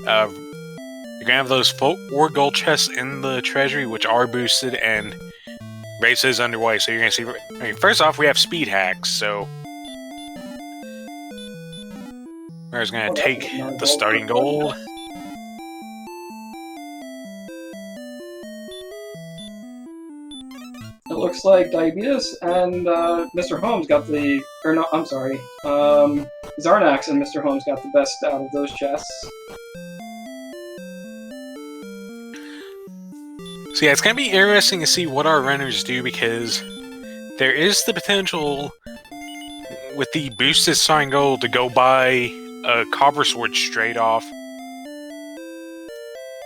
you're gonna have those 4 gold chests in the treasury, which are boosted, and race is underway. So you're gonna see. I mean, first off, we have speed hacks, so we're just gonna take the starting gold. It looks like Diabetes and Mr. Holmes got the... Or no, I'm sorry. Zarnax and Mr. Holmes got the best out of those chests. So yeah, it's going to be interesting to see what our runners do, because there is the potential with the boosted starting gold to go buy a copper sword straight off.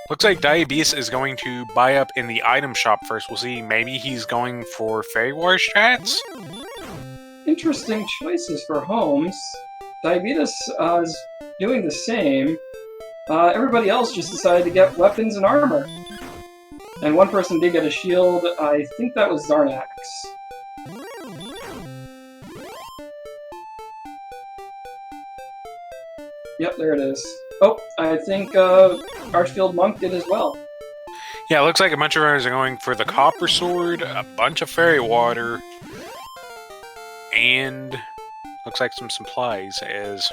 Looks like Diabetes is going to buy up in the item shop first. We'll see. Maybe he's going for Fairy War strats? Interesting choices for Holmes. Diabetes is doing the same. Everybody else just decided to get weapons and armor. And one person did get a shield. I think that was Zarnax. Yep, there it is. Oh, I think Archfield Monk did as well. Yeah, it looks like a bunch of runners are going for the copper sword, a bunch of fairy water, and looks like some supplies as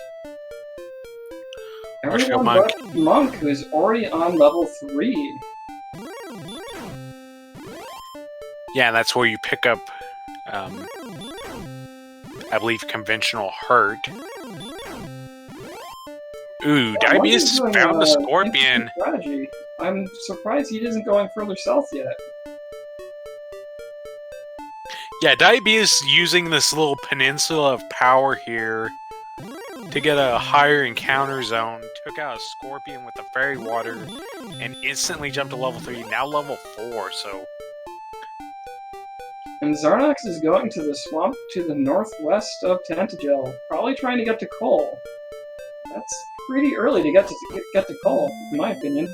Archfield Monk, who is already on level 3. Yeah, that's where you pick up, I believe, conventional hurt. Ooh, Diabetes found the scorpion. Strategy. I'm surprised he isn't going further south yet. Yeah, Diabetes using this little peninsula of power here to get a higher encounter zone. Took out a scorpion with the fairy water and instantly jumped to level 3. Now level 4, so... And Zarnax is going to the swamp to the northwest of Tantagel, probably trying to get to coal. That's pretty early to get to coal, in my opinion.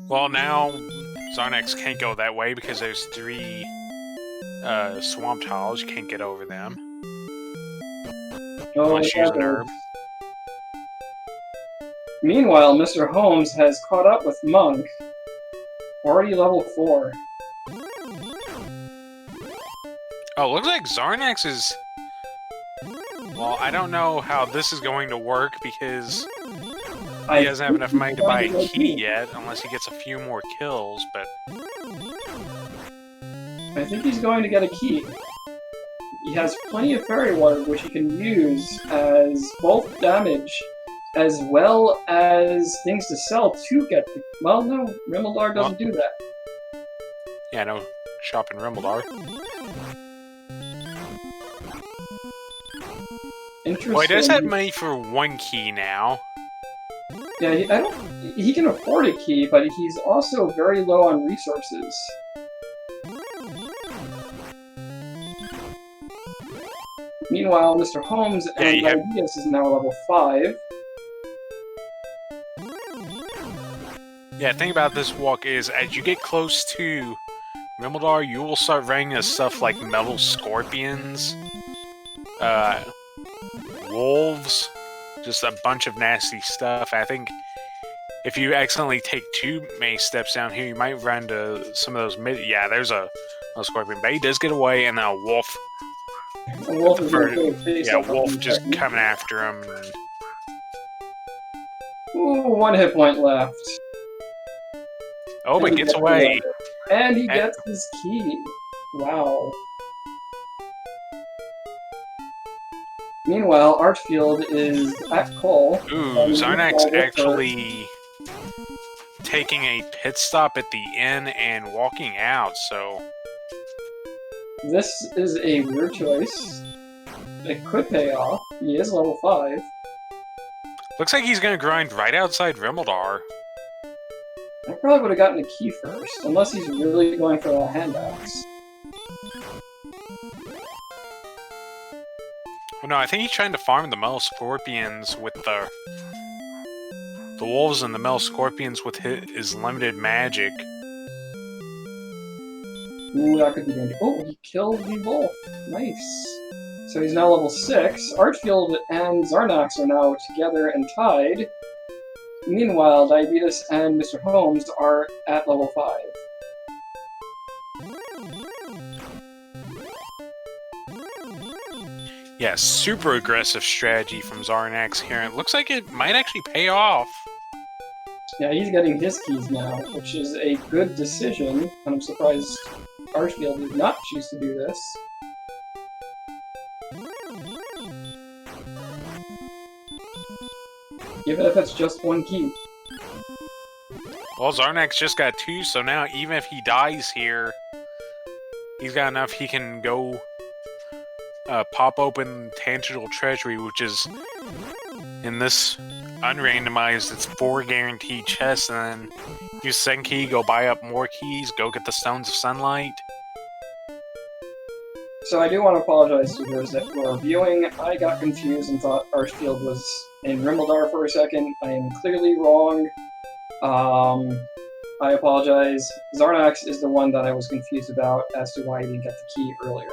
Well, now Zarnax can't go that way because there's 3 swamp tiles. You can't get over them. Unless you use an herb. Meanwhile, Mr. Holmes has caught up with Monk, already level 4. Oh, looks like Zarnax is... Well, I don't know how this is going to work because he doesn't have enough money to buy a key yet, unless he gets a few more kills, but... I think he's going to get a key. He has plenty of fairy water, which he can use as both damage as well as things to sell to get the... Well, no, Rimmildar doesn't do that. Yeah, no shop in Rimmildar. Interesting. Well, he does have money for 1 key now. Yeah, he can afford a key, but he's also very low on resources. Meanwhile, Mr. Holmes and Diabetes is now level 5. Yeah, the thing about this walk is, as you get close to Rimmildar, you will start running into stuff like metal scorpions, wolves, just a bunch of nasty stuff. I think if you accidentally take too many steps down here, you might run into some of those yeah, there's a scorpion, but he does get away, and then a wolf. A wolf wolf just coming after him. Ooh, 1 hit point left. Oh, but gets away. And he gets his key. Wow. Meanwhile, Archfield is at coal. Ooh, Zarnax actually taking a pit stop at the inn and walking out, so... This is a weird choice. It could pay off. He is level 5. Looks like he's gonna grind right outside Rimmildar. I probably would have gotten a key first, unless he's really going for a hand axe. Well, no, I think he's trying to farm the metal scorpions with the wolves and the metal scorpions with his limited magic. Ooh, that could be dangerous. Oh, he killed the wolf. Nice. So he's now level 6. Archfield and Zarnax are now together and tied. Meanwhile, Diabetes and Mr. Holmes are at level 5. Yeah, super aggressive strategy from Zarnax here. It looks like it might actually pay off. Yeah, he's getting his keys now, which is a good decision, and I'm surprised Archfield did not choose to do this. Even if it's just one key. Well, Zarnax just got 2, so now even if he dies here, he's got enough he can go pop open Tangible Treasury, which is, in this unrandomized, it's 4 guaranteed chests, and then use second key, go buy up more keys, go get the Stones of Sunlight. So I do want to apologize to those that were viewing. I got confused and thought Archfield was in Rimmildar for a second. I am clearly wrong. I apologize. Zarnax is the one that I was confused about as to why he didn't get the key earlier.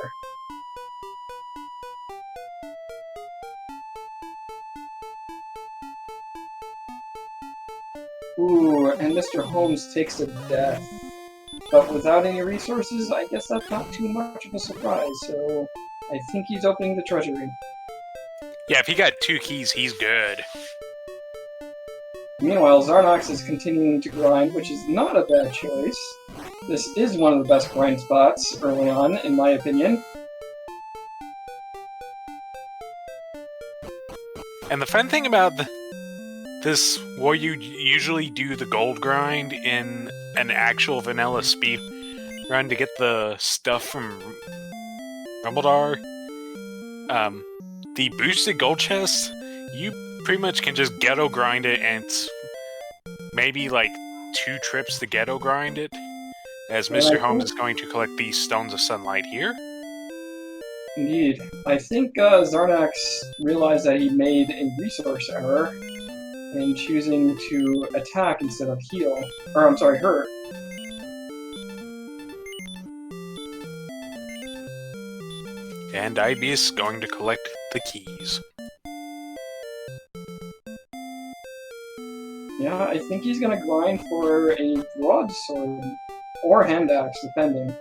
Ooh, and Mr. Holmes takes a death. But without any resources, I guess that's not too much of a surprise, so I think he's opening the treasury. Yeah, if he got 2 keys, he's good. Meanwhile, Zarnox is continuing to grind, which is not a bad choice. This is one of the best grind spots early on, in my opinion. And the fun thing about this, where you usually do the gold grind in an actual vanilla speed run to get the stuff from Rumbledar, the boosted gold chests, you pretty much can just ghetto grind it, and it's maybe like 2 trips to ghetto grind it, as Mr. Holmes is going to collect these Stones of Sunlight here. Indeed. I think Zarnax realized that he made a resource error in choosing to attack instead of heal. Or, I'm sorry, hurt. And Diabetes is going to collect the keys. Yeah, I think he's gonna grind for a broadsword or hand axe, depending.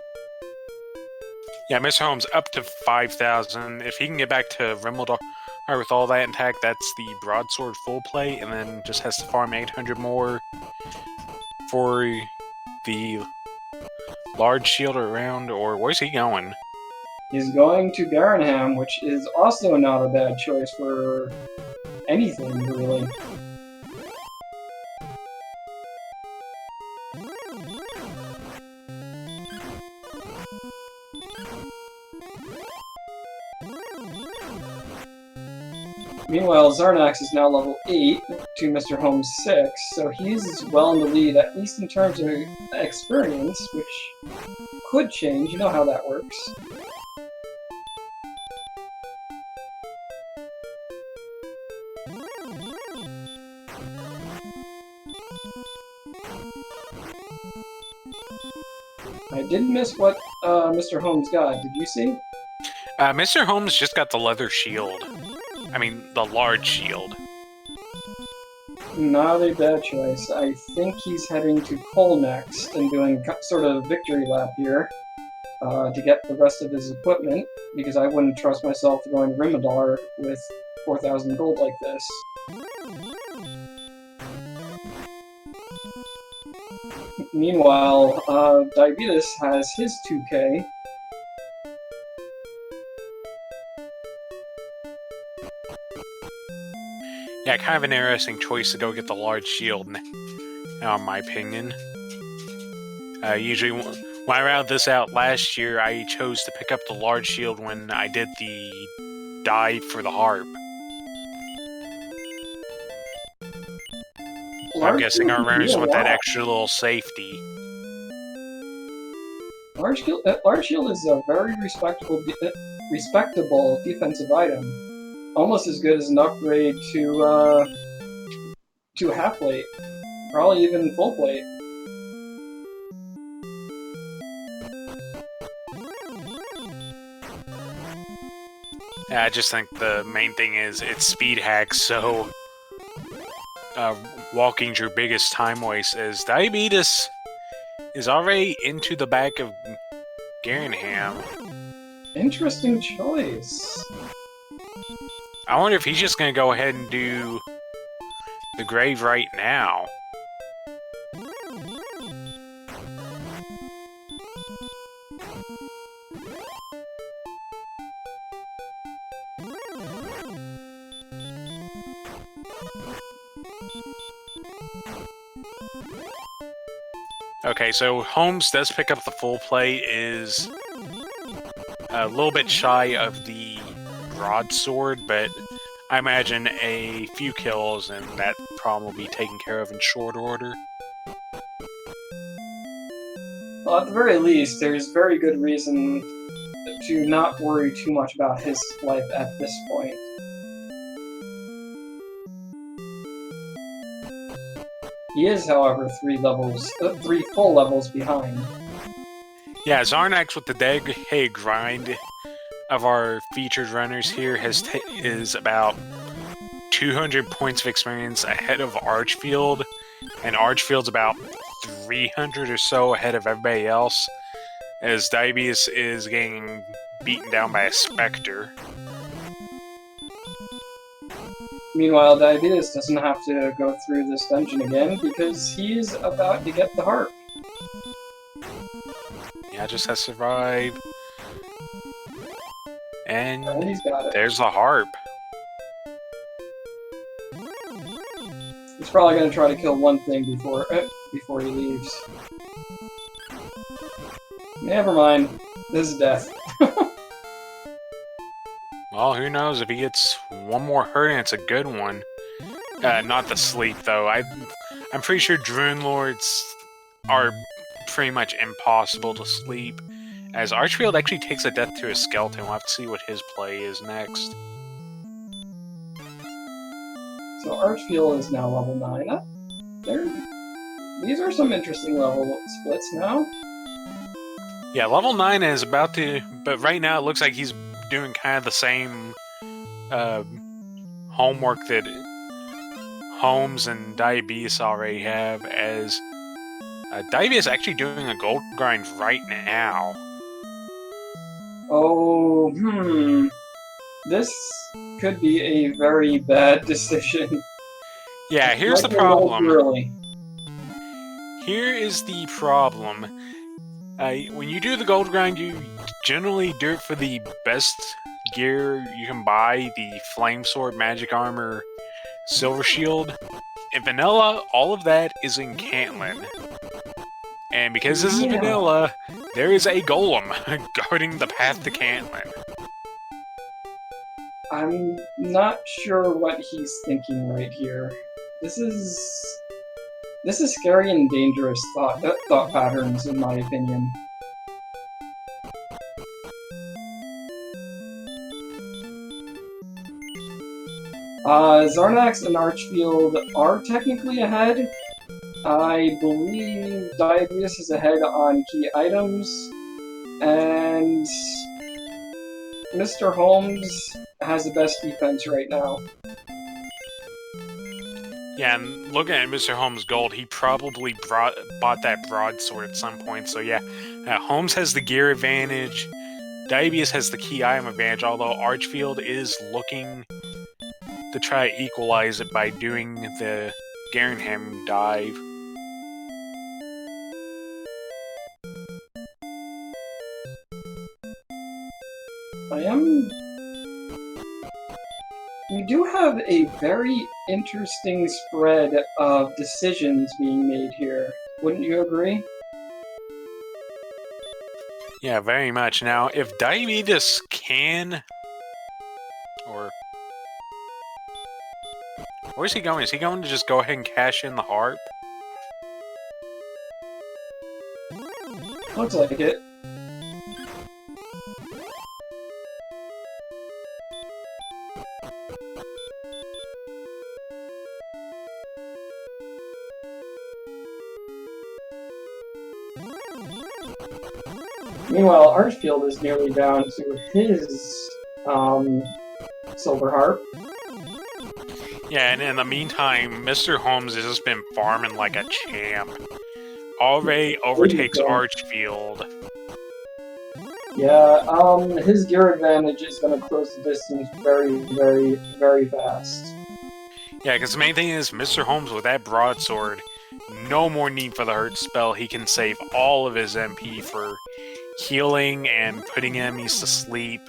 Yeah, Mr. Holmes up to 5,000. If he can get back to Rimmildar with all that intact, that's the broadsword full play, and then just has to farm 800 more for the large shield around, or where's he going? He's going to Garenham, which is also not a bad choice for anything, really. Meanwhile, Zarnax is now level 8 to Mr. Holmes 6, so he's well in the lead, at least in terms of experience, which could change. You know how that works. I did miss what Mr. Holmes got. Did you see? Mr. Holmes just got the leather shield. I mean, the large shield. Not a bad choice. I think he's heading to Cole next and doing sort of victory lap here to get the rest of his equipment, because I wouldn't trust myself going to Rimmildar with 4,000 gold like this. Meanwhile, Diabetes has his 2K. Yeah, kind of an interesting choice to go get the large shield, now in my opinion. Usually, when I rounded this out last year, I chose to pick up the large shield when I did the dive for the harp. I'm guessing our runners want that extra little safety. Large shield is a very respectable defensive item. Almost as good as an upgrade to half plate, probably even full plate. Yeah, I just think the main thing is it's speed hacks, so walking your biggest time waste, as Diabetes is already into the back of Garenham. Interesting choice. I wonder if he's just gonna go ahead and do the grave right now. Okay, so Holmes does pick up the full plate, is a little bit shy of the broadsword, but I imagine a few kills and that problem will be taken care of in short order. Well, at the very least, there's very good reason to not worry too much about his life at this point. He is, however, 3 full levels behind. Yeah, Zarnax with the dead grind of our featured runners here is about 200 points of experience ahead of Archfield, and Archfield's about 300 or so ahead of everybody else, as Diabetes is getting beaten down by a Spectre. Meanwhile, Diabetes doesn't have to go through this dungeon again because he's about to get the harp. Yeah, just has to survive. And he's got it. There's the harp. He's probably going to try to kill one thing before he leaves. Never mind. This is death. Well, who knows? If he gets one more hurt and it's a good one. Not the sleep, though. I'm pretty sure Drune Lords are pretty much impossible to sleep, as Archfield actually takes a death to a skeleton. We'll have to see what his play is next. So Archfield is now level 9. These are some interesting level splits now. Yeah, level 9 is about to... But right now it looks like he's doing kind of the same homework that Holmes and Diabetes already have, as Diabetes is actually doing a gold grind right now. Oh, this could be a very bad decision. Yeah, here's the problem. Here is the problem. When you do the gold grind, you generally do it for the best gear you can buy, the Flame Sword, Magic Armor, Silver Shield. In Vanilla, all of that is in Cantlin. And because this is Vanilla, there is a golem guarding the path to Cantlin. I'm not sure what he's thinking right here. This is scary and dangerous thought patterns, in my opinion. Zarnax and Archfield are technically ahead. I believe Diabetes is ahead on key items, and Mr. Holmes has the best defense right now. Yeah, and looking at Mr. Holmes' gold, he probably bought that broadsword at some point. So yeah, Holmes has the gear advantage. Diabetes has the key item advantage, although Archfield is looking to try to equalize it by doing the Garenham dive. We do have a very interesting spread of decisions being made here. Wouldn't you agree? Yeah, very much. Now, if Diabetes can... Where's he going? Is he going to just go ahead and cash in the harp? Looks like it. Meanwhile, Archfield is nearly down to his silver harp. Yeah, and in the meantime, Mr. Holmes has just been farming like a champ. Already overtakes Archfield. Yeah, his gear advantage is going to close the distance very, very, very fast. Yeah, because the main thing is, Mr. Holmes with that broadsword, no more need for the hurt spell. He can save all of his MP for healing and putting enemies to sleep.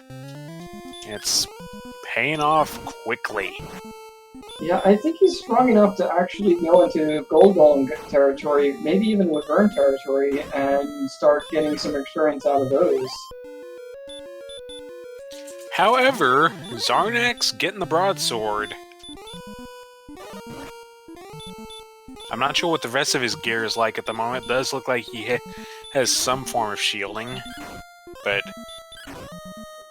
It's paying off quickly. Yeah, I think he's strong enough to actually go into Gold Golem territory, maybe even Wyvern territory, and start getting some experience out of those. However, Zarnak's getting the broadsword. I'm not sure what the rest of his gear is like at the moment. It does look like he has some form of shielding, but...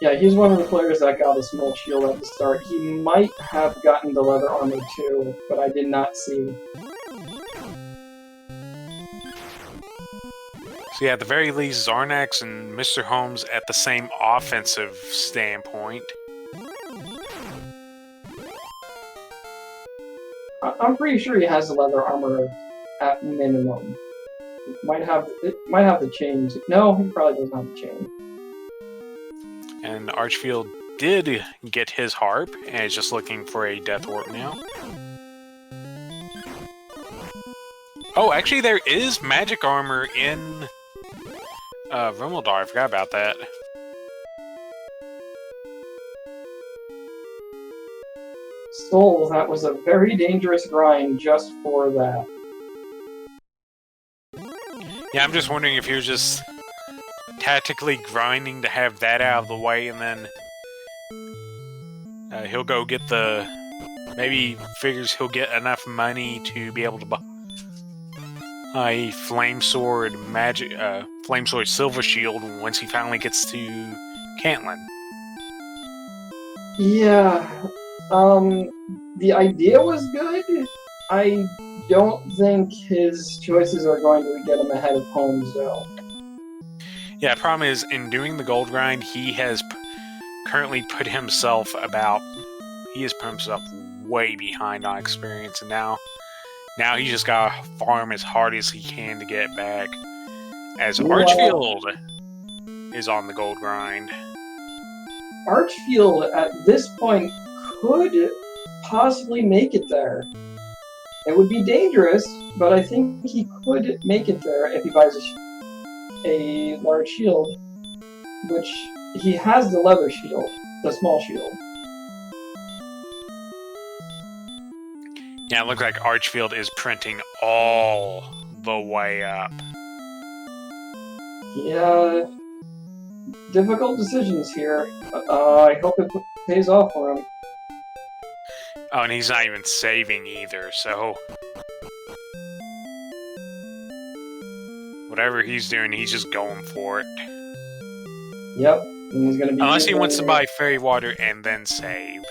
Yeah, he's one of the players that got a small shield at the start. He might have gotten the leather armor too, but I did not see. So yeah, at the very least, Zarnax and Mr. Holmes at the same offensive standpoint. I'm pretty sure he has the leather armor at minimum. It might have the chain. No, he probably doesn't have the chain. And Archfield did get his harp, and is just looking for a death warp now. Oh, actually, there is magic armor in Rumildar. I forgot about that. Soul, that was a very dangerous grind just for that. Yeah, I'm just wondering if he was just tactically grinding to have that out of the way, and then he'll go get the... Maybe figures he'll get enough money to be able to buy a Flamesword magic, Flamesword Silver Shield once he finally gets to Cantlin. Yeah, the idea was good. I don't think his choices are going to get him ahead of Holmes, though. Yeah, the problem is, in doing the gold grind, he has currently put himself about... He has put himself way behind on experience, and now he's just gotta farm as hard as he can to get back. As Archfield is on the gold grind. Archfield, at this point, could possibly make it there. It would be dangerous, but I think he could make it there if he buys a large shield, which he has the leather shield, the small shield. Yeah, it looks like Archfield is printing all the way up. Yeah, difficult decisions here. I hope it pays off for him. Oh, and he's not even saving either, so... Whatever he's doing, he's just going for it. Yep, and he's gonna be... Unless he wants to buy fairy water and then save.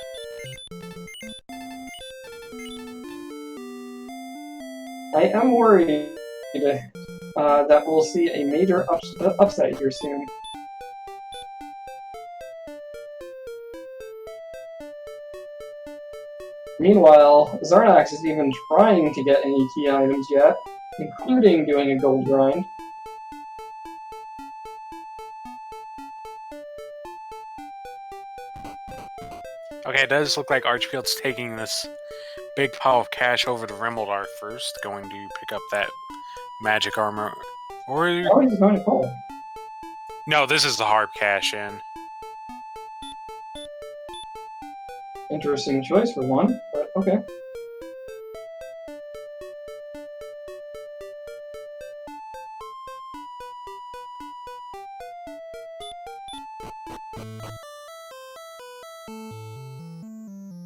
I am worried that we'll see a major upside here soon. Meanwhile, Zarnax isn't even trying to get any key items yet, including doing a gold grind. Okay, it does look like Archfield's taking this big pile of cash over to Rimbledar first, going to pick up that magic armor. Or... Oh, he's going to coal. No, this is the harp cash in. Interesting choice for one, but okay.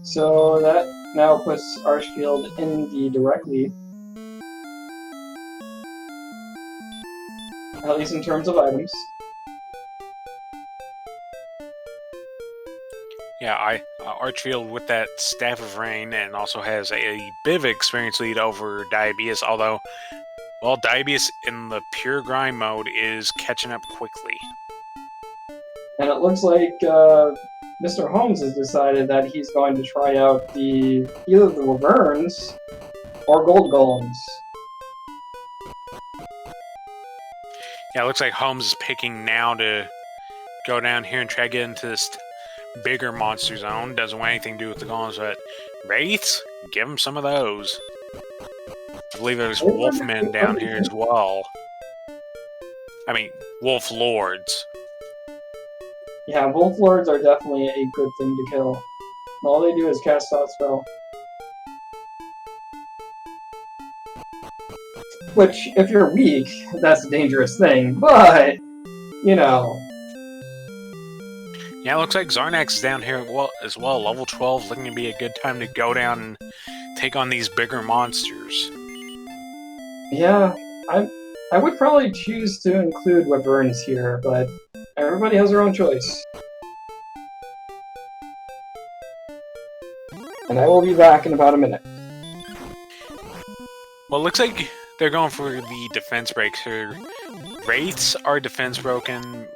So that now puts Archfield in the direct lead. At least in terms of items. Yeah, Archfield with that Staff of Rain, and also has a bit of experience lead over Diabetes, although, well, Diabetes in the pure grind mode is catching up quickly. And it looks like Mr. Holmes has decided that he's going to try out either the Wyverns or Gold Golems. Yeah, it looks like Holmes is picking now to go down here and try to get into this bigger monster zone. Doesn't want anything to do with the golems, but Wraiths, give him some of those. I believe there's Wolfmen down here as well. I mean, Wolf Lords. Yeah, Wolf Lords are definitely a good thing to kill. All they do is cast Thought Spell. Which, if you're weak, that's a dangerous thing, but, you know. Yeah, it looks like Zarnax is down here as well, level 12, looking to be a good time to go down and take on these bigger monsters. Yeah, I would probably choose to include Wyverns here, but everybody has their own choice. And I will be back in about a minute. Well, it looks like they're going for the defense breaks here. Wraiths are defense broken.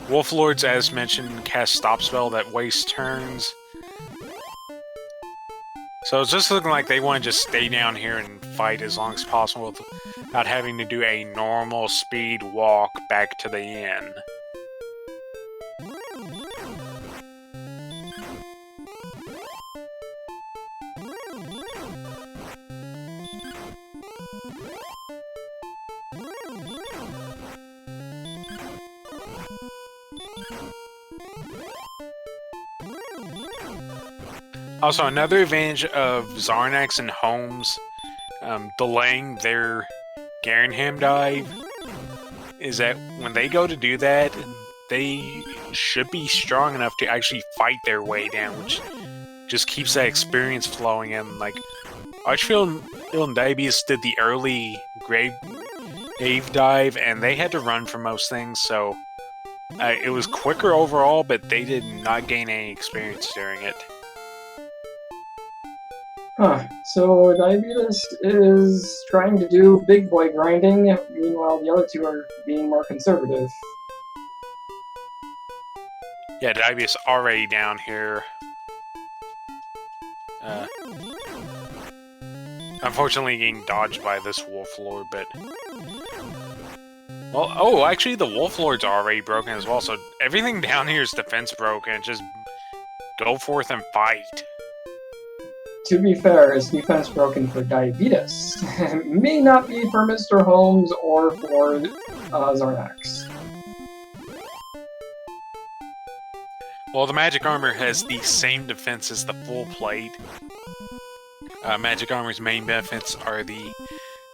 Wolf Lords, as mentioned, cast Stop Spell that wastes turns. So it's just looking like they want to just stay down here and fight as long as possible without having to do a normal speed walk back to the inn. Also, another advantage of Zarnax and Holmes delaying their Garenham dive is that when they go to do that, they should be strong enough to actually fight their way down, which just keeps that experience flowing in. Like, Archfield and Diabetes did the early grave dive, and they had to run for most things, so it was quicker overall, but they did not gain any experience during it. Huh, so Diabetes is trying to do big boy grinding, meanwhile the other two are being more conservative. Yeah, Diabetes already down here. Unfortunately getting dodged by this Wolf Lord, but... Well, oh, actually the Wolf Lord's are already broken as well, so everything down here is defense broken. Just go forth and fight. To be fair, is defense broken for Diabetes. May not be for Mr. Holmes or for Zarnax. Well, the Magic Armor has the same defense as the full plate. Magic Armor's main benefits are the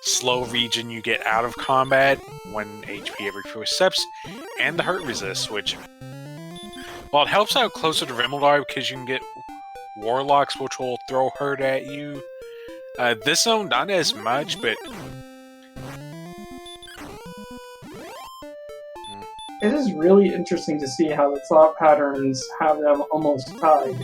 slow region you get out of combat, 1 HP every 4 steps, and the hurt resist, which... Well, it helps out closer to Rimmildar because you can get Warlocks, which will throw hurt at you. This zone, not as much, but... It is really interesting to see how the thought patterns have them almost tied.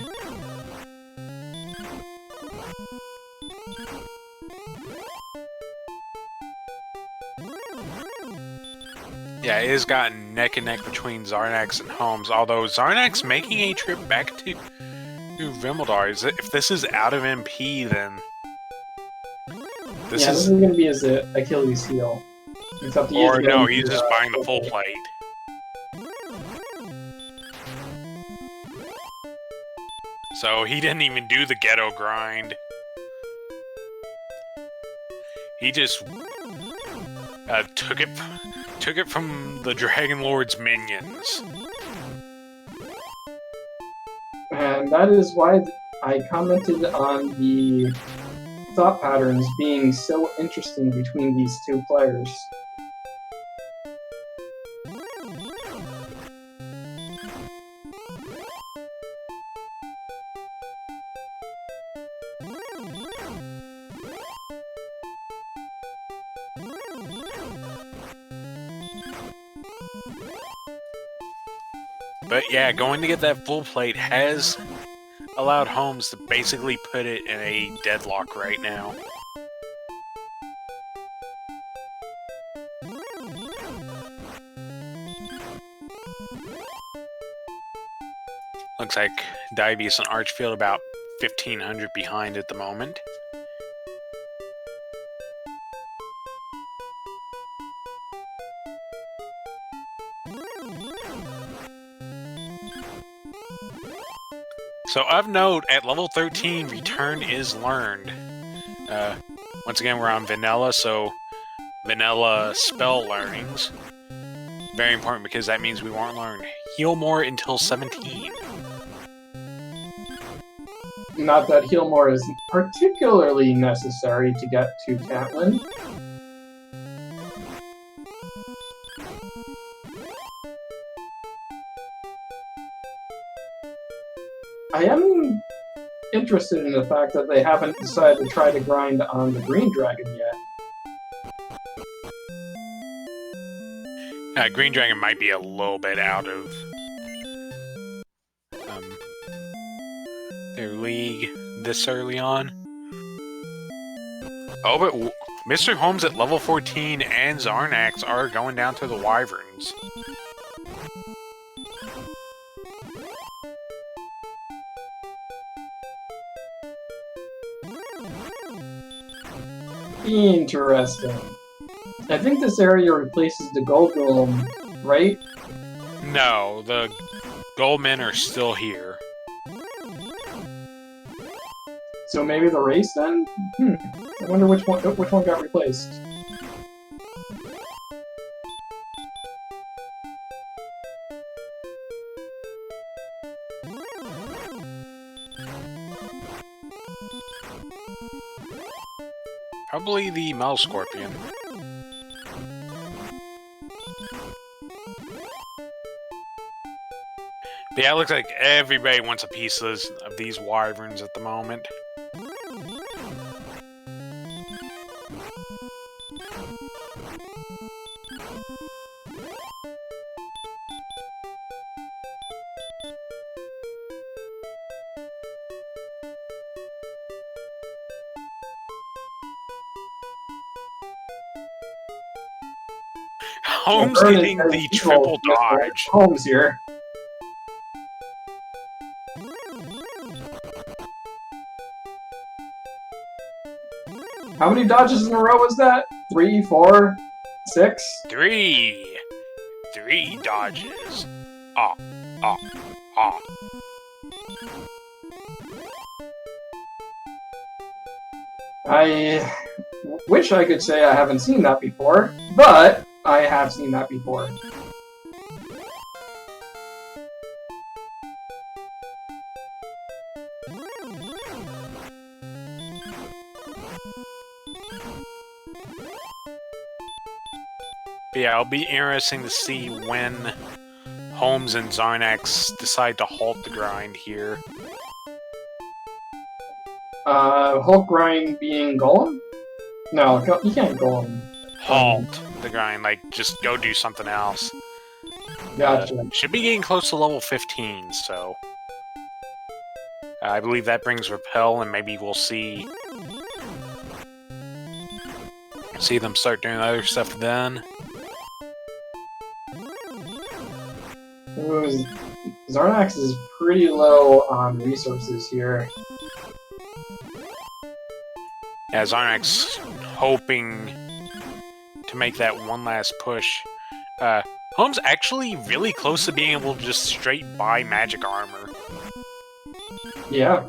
Yeah, it has gotten neck and neck between Zarnax and Holmes, although Zarnax making a trip back to Rimmildar. If this is out of MP, then... This is going to be his Achilles heel. Except or no, he's just buying the full plate. So he didn't even do the ghetto grind. He just took it from the Dragon Lord's minions. And that is why I commented on the thought patterns being so interesting between these two players. But yeah, going to get that full plate has allowed Holmes to basically put it in a deadlock right now. Looks like Diabetes and Archfield about 1,500 behind at the moment. So of note, at level 13, Return is learned. Once again, we're on Vanilla, so Vanilla spell learnings. Very important because that means we won't learn Heal More until 17. Not that Heal More is particularly necessary to get to Catlin. I am interested in the fact that they haven't decided to try to grind on the Green Dragon yet. Green Dragon might be a little bit out of their league this early on. Oh, but Mr. Holmes at level 14 and Zarnax are going down to the Wyverns. Interesting. I think this area replaces the Gold Golem, right? No, the Goldmen are still here. So maybe the race then? I wonder which one got replaced. Probably the Mel Scorpion. But yeah, it looks like everybody wants a piece of these Wyverns at the moment. Holmes getting the triple dodge. Holmes here. How many dodges in a row was that? 3, 4, 6? 3 dodges. Ah. I wish I could say I haven't seen that before, but I have seen that before. But yeah, it'll be interesting to see when Holmes and Zarnax decide to halt the grind here. Hulk grind being Golem? No, you can't Golem. Halt the grind, like, just go do something else. Gotcha. Should be getting close to level 15, so... I believe that brings Repel, and maybe we'll see them start doing other stuff then. Ooh, Zarnax is pretty low on resources here. Yeah, Zarnax hoping to make that one last push. Holmes actually really close to being able to just straight buy magic armor. Yeah.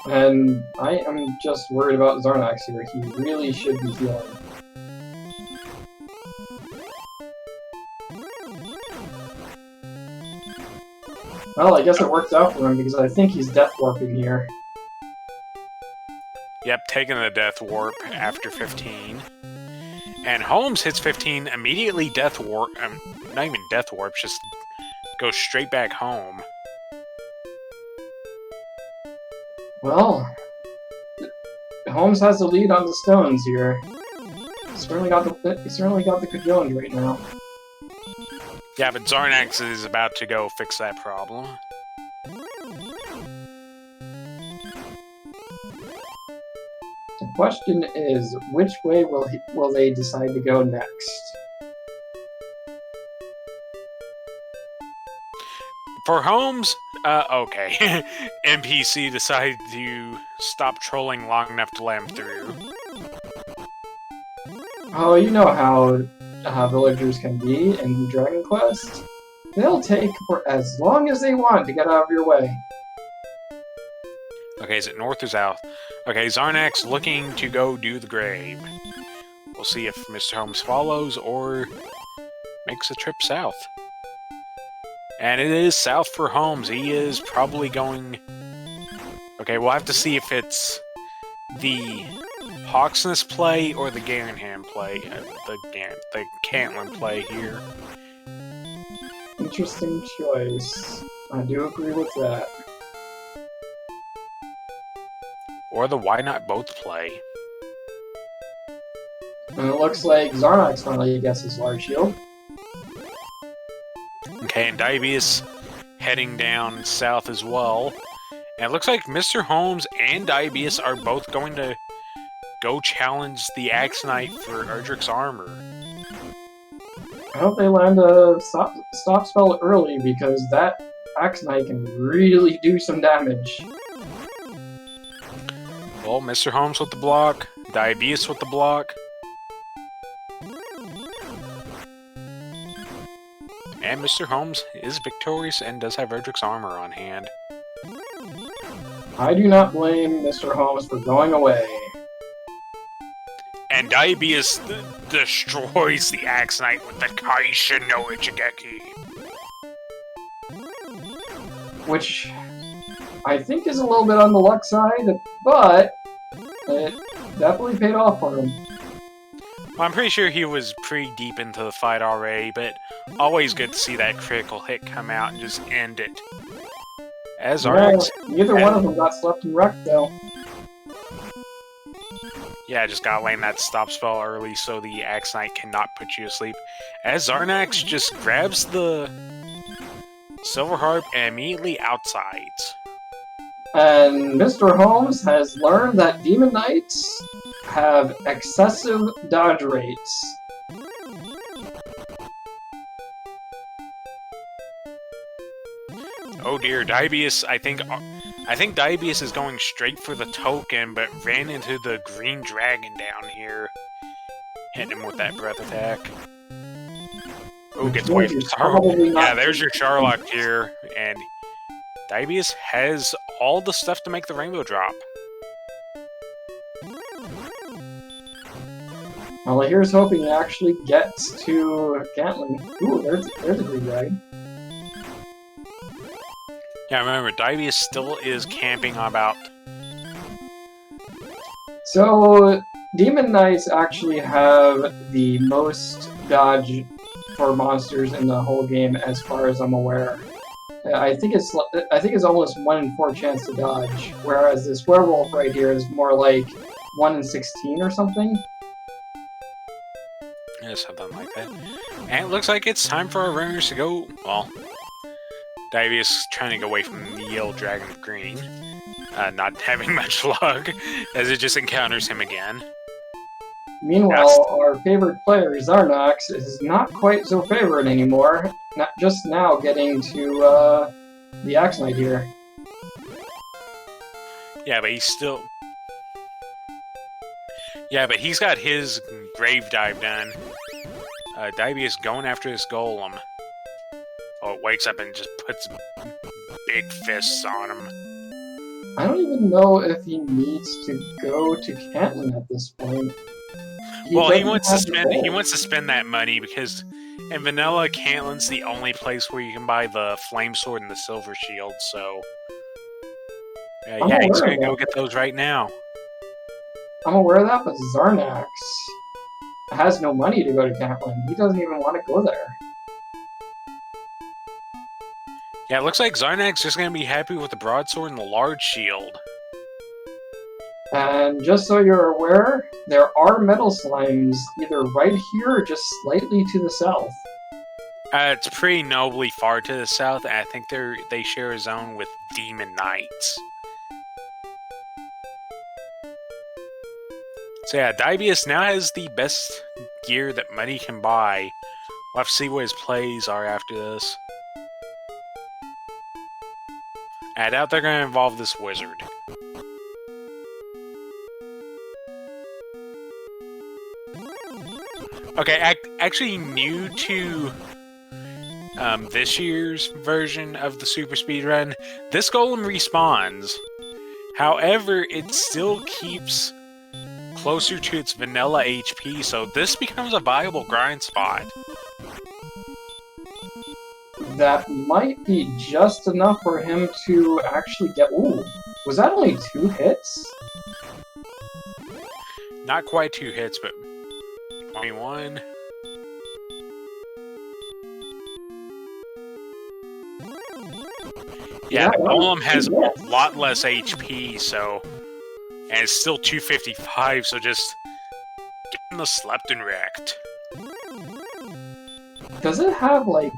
And I am just worried about Zarnax here. He really should be healing. Well, I guess it worked out for him because I think he's death warping here. Yep, taking the Death Warp after 15. And Holmes hits 15, immediately Death Warp, not even Death Warp, just goes straight back home. Well, Holmes has the lead on the stones here. He certainly got the Cajones right now. Yeah, but Zarnax is about to go fix that problem. The question is, which way will they decide to go next? For Holmes, Okay. NPC decided to stop trolling long enough to let him through. Oh, you know how villagers can be in Dragon Quest. They'll take for as long as they want to get out of your way. Okay, is it north or south? Okay, Zarnak's looking to go do the grave. We'll see if Mr. Holmes follows or makes a trip south. And it is south for Holmes. He is probably going... Okay, we'll have to see if it's the Hawksness play or the Garanham play. The Cantlin play here. Interesting choice. I do agree with that. Or the Why Not Both play. And it looks like Zarnox finally gets his large shield. Okay, and Diabetes heading down south as well. And it looks like Mr. Holmes and Diabetes are both going to go challenge the Axe Knight for Erdrick's armor. I hope they land a stop spell early, because that Axe Knight can really do some damage. Well, Mr. Holmes with the block, Diabetes with the block. And Mr. Holmes is victorious and does have Erdrick's armor on hand. I do not blame Mr. Holmes for going away. And Diabetes destroys the Axe Knight with the Kaisha no Ichigeki. Which I think is a little bit on the luck side, but it definitely paid off for him. Well, I'm pretty sure he was pretty deep into the fight already, but always good to see that critical hit come out and just end it. As Zarnox... Neither one of them got slept and wrecked, though. Yeah, just gotta land that stop spell early so the Axe Knight cannot put you to sleep. As Zarnax just grabs the Silver Harp and immediately outsides. And Mr. Holmes has learned that Demon Knights have excessive dodge rates. Oh dear, Diabetes, I think Diabetes is going straight for the token, but ran into the green dragon down here. Hitting him with that breath attack. Oh, gets away from Charlock. Yeah, there's your Charlock here, and Diabetes has all the stuff to make the rainbow drop. Well, here's hoping he actually gets to Cantlin. Ooh, there's a green dragon. Yeah, remember, Diabetes still is camping about... So, Demon Knights actually have the most dodge for monsters in the whole game, as far as I'm aware. I think it's almost 1 in 4 chance to dodge, whereas this werewolf right here is more like 1 in 16 or something. Yeah, something like that. And it looks like it's time for our runners to go... Well, Diabetes trying to go away from the yellow dragon of green. Not having much luck, as it just encounters him again. Meanwhile, our favorite player, Zarnox, is not quite so favorite anymore. Not just now getting to the Axe Knight here. Yeah, but he's still... Yeah, but he's got his grave dive done. Diabetes going after this golem. Oh, it wakes up and just puts big fists on him. I don't even know if he needs to go to Cantlin at this point. He wants to spend that money because in vanilla, Cantlin's the only place where you can buy the flame sword and the silver shield. So yeah, he's gonna go get those right now. I'm aware of that, but Zarnax has no money to go to Cantlin. He doesn't even want to go there. Yeah, it looks like Zarnax just gonna be happy with the broadsword and the large shield. And just so you're aware, there are metal slimes either right here or just slightly to the south. It's pretty nobly far to the south, and I think they share a zone with Demon Knights. So yeah, Diabetes now has the best gear that money can buy. We'll have to see what his plays are after this. I doubt they're going to involve this wizard. Okay, actually new to this year's version of the Super Speedrun, this golem respawns. However, it still keeps closer to its vanilla HP, so this becomes a viable grind spot. That might be just enough for him to actually get... Ooh, was that only 2 hits? Not quite 2 hits, but 21. Yeah, the golem has a lot less HP, so... And it's still 255, so just... getting the slept and wrecked. Does it have, like,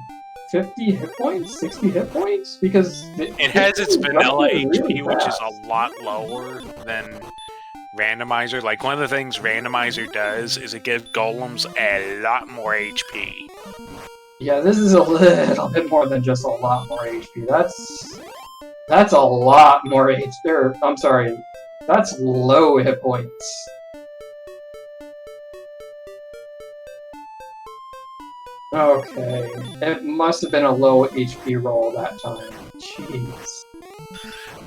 50 hit points? 60 hit points? Because... It has its vanilla HP, which is a lot lower than Randomizer. Like, one of the things Randomizer does is it gives golems a lot more HP. Yeah, this is a little bit more than just a lot more HP. That's a lot more HP. I'm sorry, that's low hit points. Okay, it must have been a low HP roll that time. Jeez.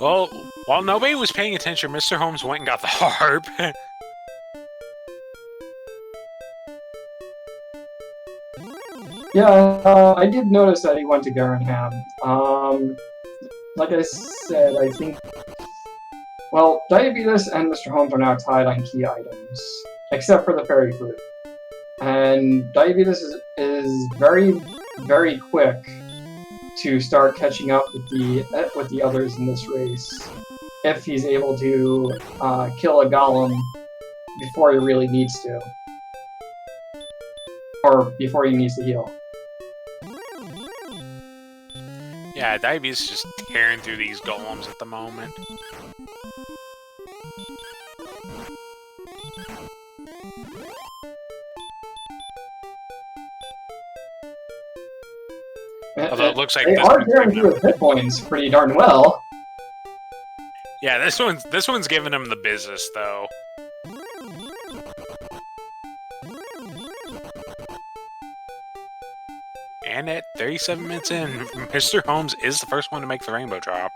Well, while nobody was paying attention, Mr. Holmes went and got the harp. Yeah, I did notice that he went to Garenham. Like I said, I think... Well, Diabetes and Mr. Holmes are now tied on key items, except for the Fairy Flute. And Diabetes is very, very quick to start catching up with the others in this race, if he's able to kill a golem before he really needs to. Or before he needs to heal. Yeah, Diabetes is just tearing through these golems at the moment. Although it looks like they are tearing through his hit points pretty darn well. Yeah, this one's giving him the business though. And at 37 minutes in, Mr. Holmes is the first one to make the rainbow drop.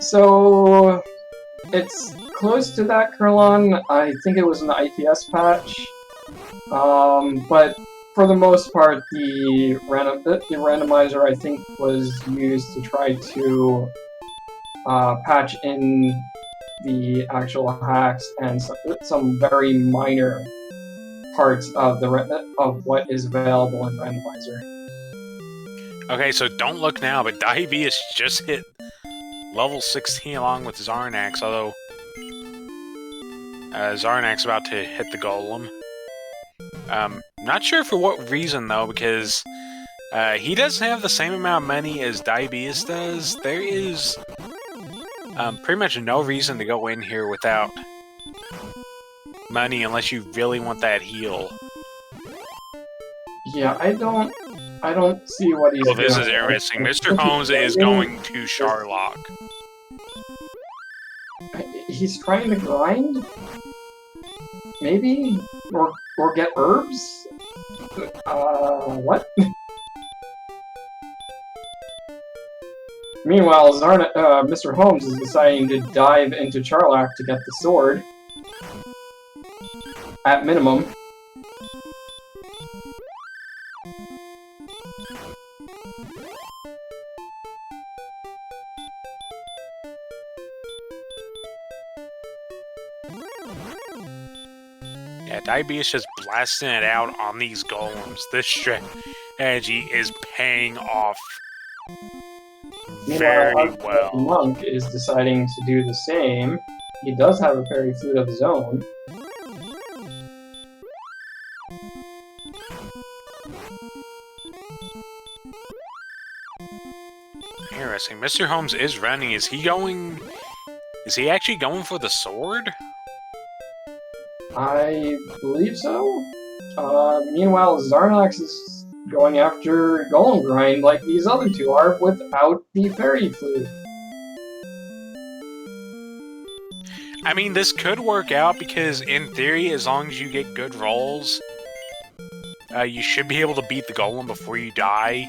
So, it's close to that, Kurlon. I think it was an IPS patch. But for the most part, the randomizer, I think, was used to try to patch in the actual hacks and some very minor parts of what is available in Randomizer. Okay, so don't look now, but Diabetes just hit level 16 along with Zarnax, although Zarnax about to hit the golem. Not sure for what reason though, because he doesn't have the same amount of money as Diabetes does. There is pretty much no reason to go in here without money unless you really want that heal. Yeah, I don't see what he's doing. Well, this is interesting. Mr. Holmes is going to Charlock. He's trying to grind? Maybe? Or get herbs? What? Meanwhile, Mr. Holmes is deciding to dive into Charlock to get the sword. At minimum. Yeah, Diabetes just blasting it out on these golems. This strategy is paying off very well. The monk is deciding to do the same. He does have a fairy flute of his own. Interesting. Mr. Holmes is running. Is he actually going for the sword? I believe so. Meanwhile, Zarnox is going after Golem Grind like these other two are without the Fairy Flute. I mean, this could work out because, in theory, as long as you get good rolls, you should be able to beat the Golem before you die,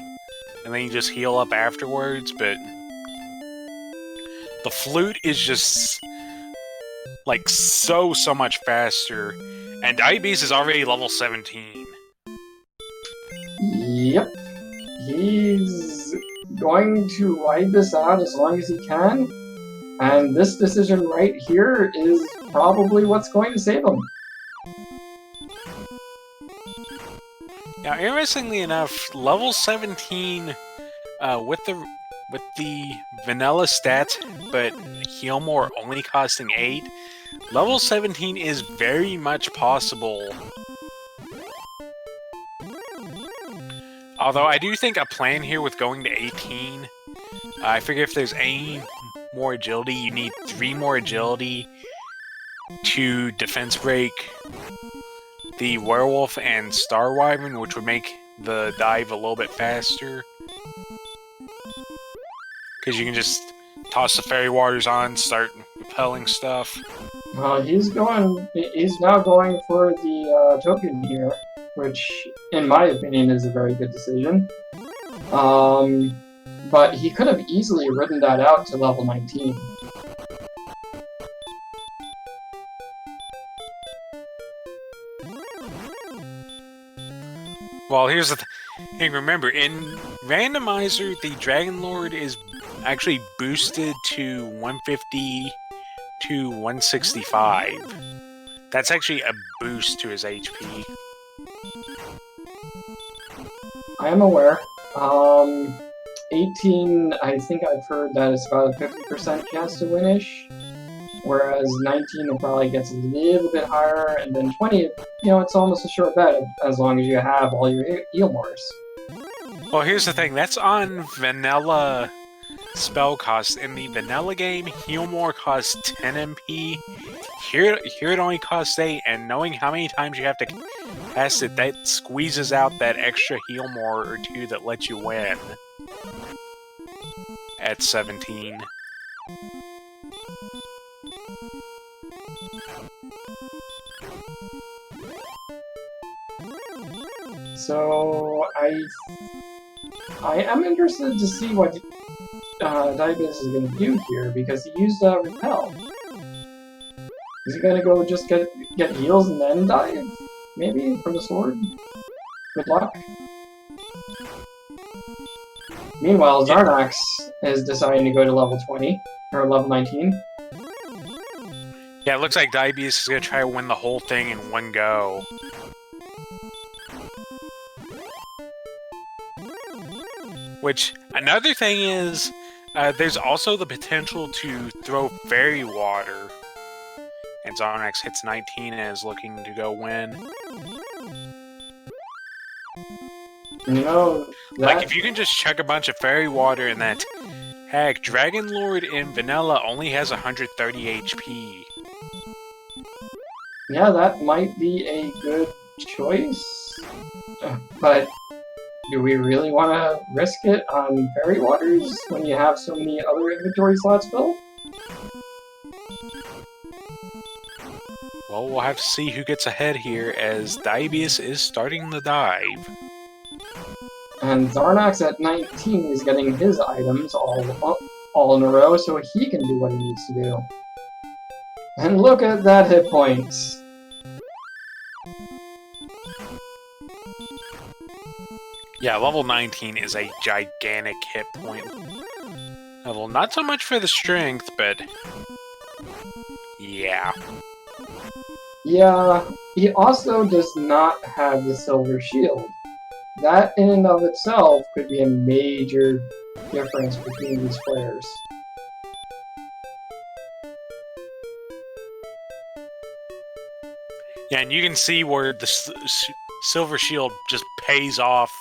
and then you just heal up afterwards, but the Flute is just, like, so much faster, and Diabetes is already level 17. Yep. He's going to ride this out as long as he can, and this decision right here is probably what's going to save him. Now, interestingly enough, level 17 with the vanilla stats, but heal more only costing 8, level 17 is very much possible. Although I do think a plan here with going to 18, I figure if there's any more agility, you need 3 more agility to defense break the werewolf and star wyvern, which would make the dive a little bit faster. Because you can just toss the fairy waters on, start repelling stuff. He's now going for the token here, which, in my opinion, is a very good decision. But he could have easily ridden that out to level 19. Well, here's the thing. Remember, in Randomizer, the Dragon Lord is actually boosted to 150 to 165. That's actually a boost to his HP. I am aware. 18, I think I've heard that it's about a 50% chance to win-ish. Whereas 19, it probably gets a little bit higher, and then 20, it's almost a sure bet as long as you have all your heal mores. Well, here's the thing. That's on vanilla spell cost. In the vanilla game, heal more costs 10 MP. Here it only costs 8, and knowing how many times you have to cast it, that squeezes out that extra heal more or 2 that lets you win at 17. So I am interested to see what Diabetes is going to do here, because he used Repel. Is he going to go just get heals and then dive? Maybe? From the sword? Good luck. Meanwhile, Zarnox is deciding to go to level 20, or level 19. Yeah, it looks like Diabetes is going to try to win the whole thing in one go. Which, another thing is, there's also the potential to throw Fairy Water. And Zarnox hits 19 and is looking to go win. Like, if you can just chuck a bunch of Fairy Water in that... Heck, Dragon Lord in Vanilla only has 130 HP. Yeah, that might be a good choice. But... do we really want to risk it on Fairy Waters when you have so many other inventory slots filled? Well, we'll have to see who gets ahead here, as Diabetes is starting the dive. And Zarnox at 19 is getting his items all in a row, so he can do what he needs to do. And look at that hit points! Yeah, level 19 is a gigantic hit point level. Not so much for the strength, but... yeah. Yeah, he also does not have the Silver Shield. That in and of itself could be a major difference between these players. Yeah, and you can see where the Silver Shield just pays off.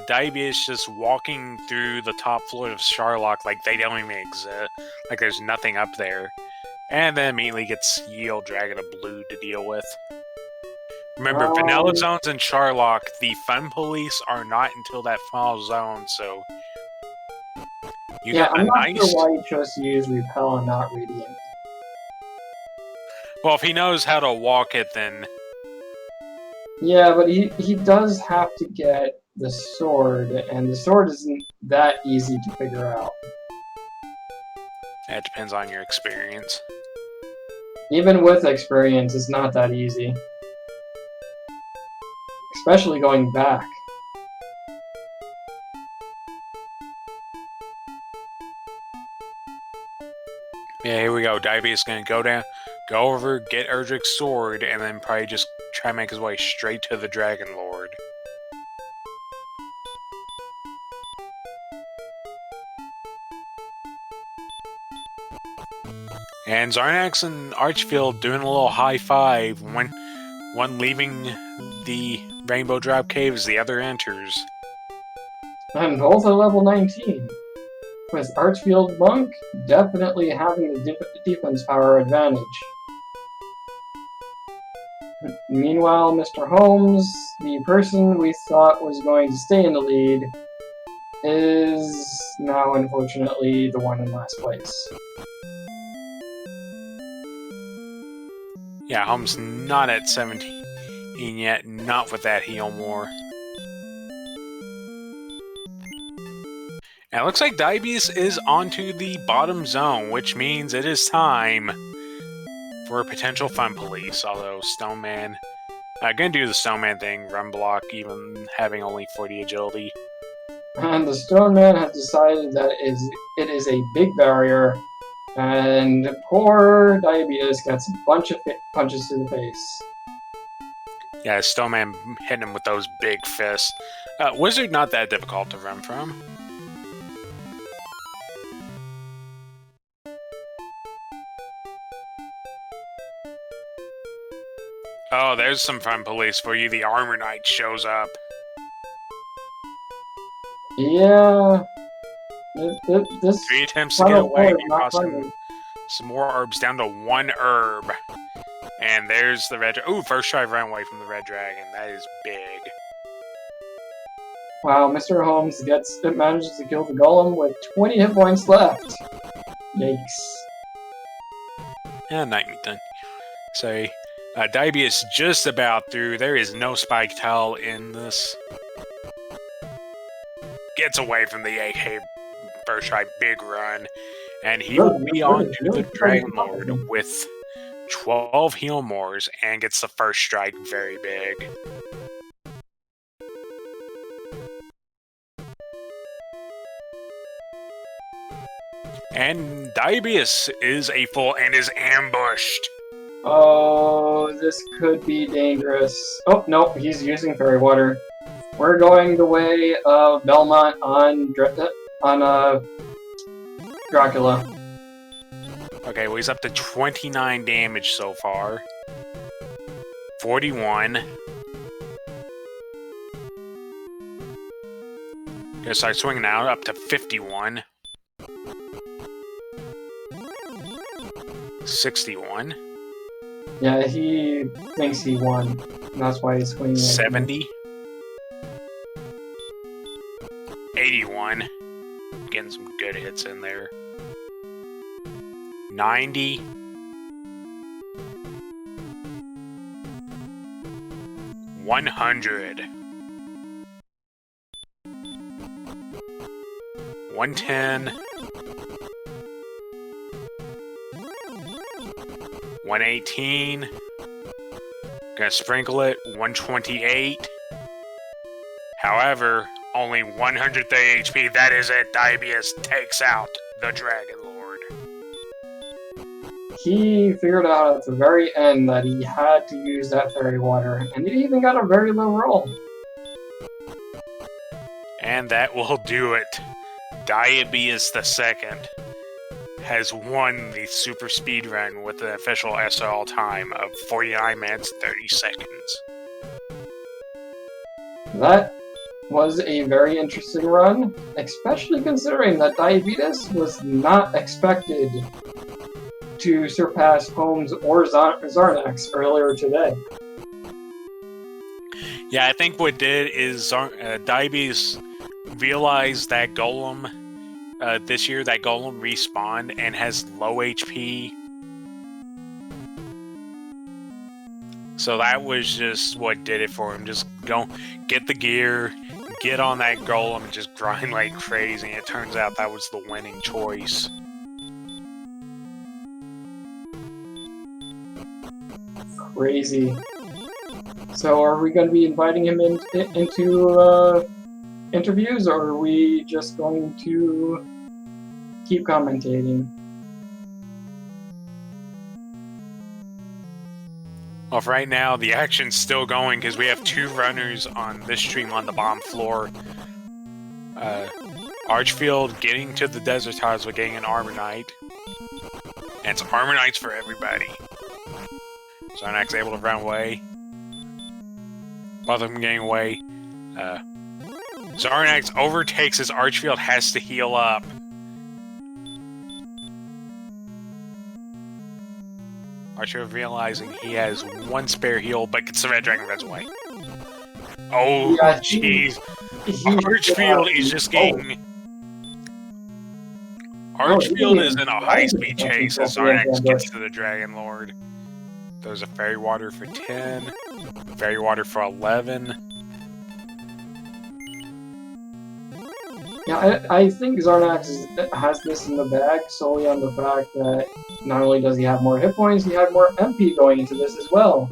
Diabetes just walking through the top floor of Charlock like they don't even exist. Like there's nothing up there. And then immediately gets Yield Dragon of Blue to deal with. Remember, Vanilla Zones and Charlock, the Fun Police are not until that final zone, so... I'm not sure why he chose to use Repel and not Radiant. Well, if he knows how to walk it, then... Yeah, but he does have to get the sword, and the sword isn't that easy to figure out. That depends on your experience. Even with experience, it's not that easy. Especially going back. Yeah, here we go. Diabetes is gonna go over, get Erdrick's sword, and then probably just try to make his way straight to the Dragon Lord. And Zarnax and Archfield doing a little high five. One leaving the Rainbow Drop Caves, the other enters. And both are level 19. With Archfield Monk definitely having the defense power advantage. Meanwhile, Mr. Holmes, the person we thought was going to stay in the lead, is now unfortunately the one in last place. Yeah, Holmes not at 17 yet, not with that heal more. And it looks like Diabetes is onto the bottom zone, which means it is time for a potential Fun Police, although Stoneman... gonna do the Stoneman thing, run block, even having only 40 agility. And the Stoneman has decided that it is a big barrier, and poor Diabetes gets a bunch of punches to the face. Yeah, Stoneman hitting him with those big fists. Wizard not that difficult to run from. Oh, there's some Fun Police for you. The Armor Knight shows up. Yeah. This 3 attempts to get away. You cost him some more herbs down to 1 herb. And there's the red... Ooh, first try ran away from the red dragon. That is big. Wow, Mr. Holmes manages to kill the golem with 20 hit points left. Yikes. And night done. So, Diabetes just about through. There is no Spike Towel in this. Gets away from the AK first try, big run. And he will be on to the Dragon Lord with 12 heal mores and gets the first strike very big. And Diabetes is a full and is ambushed. Oh, this could be dangerous. Oh, no, he's using Fairy Water. We're going the way of Belmont on Dracula. Okay, well, he's up to 29 damage so far. 41. Gonna start swinging now, up to 51. 61. Yeah, he thinks he won. That's why he's swinging. 70. 81. Getting some good hits in there. 90. 100. 110. 118. Gonna sprinkle it. 128. However, only 130 HP. That is it. Diabetes takes out the Dragon Lord. He figured out at the very end that he had to use that Fairy Water, and he even got a very low roll. And that will do it. Diabetes the Second has won the super speed run with the official SL time of 49 minutes 30 seconds. That was a very interesting run, especially considering that Diabetes was not expected to surpass Holmes or Zarnax earlier today. Yeah, I think what did is Diabetes realized that Golem this year, that Golem respawned and has low HP. So that was just what did it for him. Just go get the gear, get on that Golem, and just grind like crazy. And it turns out that was the winning choice. Crazy. So are we going to be inviting him into interviews, or are we just going to keep commentating? Well, for right now, the action's still going because we have 2 runners on this stream on the bottom floor. Archfield getting to the Desert Tiles with getting an Armor Knight. And it's Armor Knights for everybody. Zarnax able to run away. Both of them getting away. Zarnax overtakes his Archfield, has to heal up. Archfield realizing he has 1 spare heal, but gets the Red Dragon runs away. Oh, jeez. Archfield is just getting... Archfield is in a high-speed chase as Zarnax gets to the Dragon Lord. There's a Fairy Water for 10. Fairy Water for 11. Yeah, I think Zarnax has this in the bag solely on the fact that not only does he have more hit points, he had more MP going into this as well.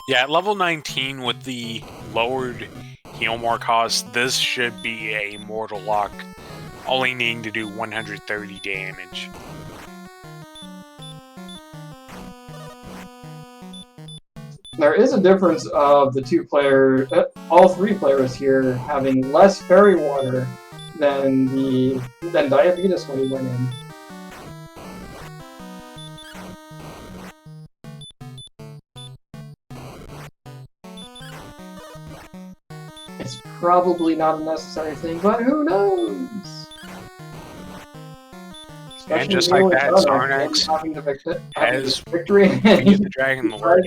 Yeah, at level 19 with the lowered heal more cost, this should be a Mortal Lock, only needing to do 130 damage. There is a difference of the 2 players, all 3 players here having less Fairy Water than Diabetes when he went in. It's probably not a necessary thing, but who knows? And just like that, Zarnax has victory beat the Dragon Lord.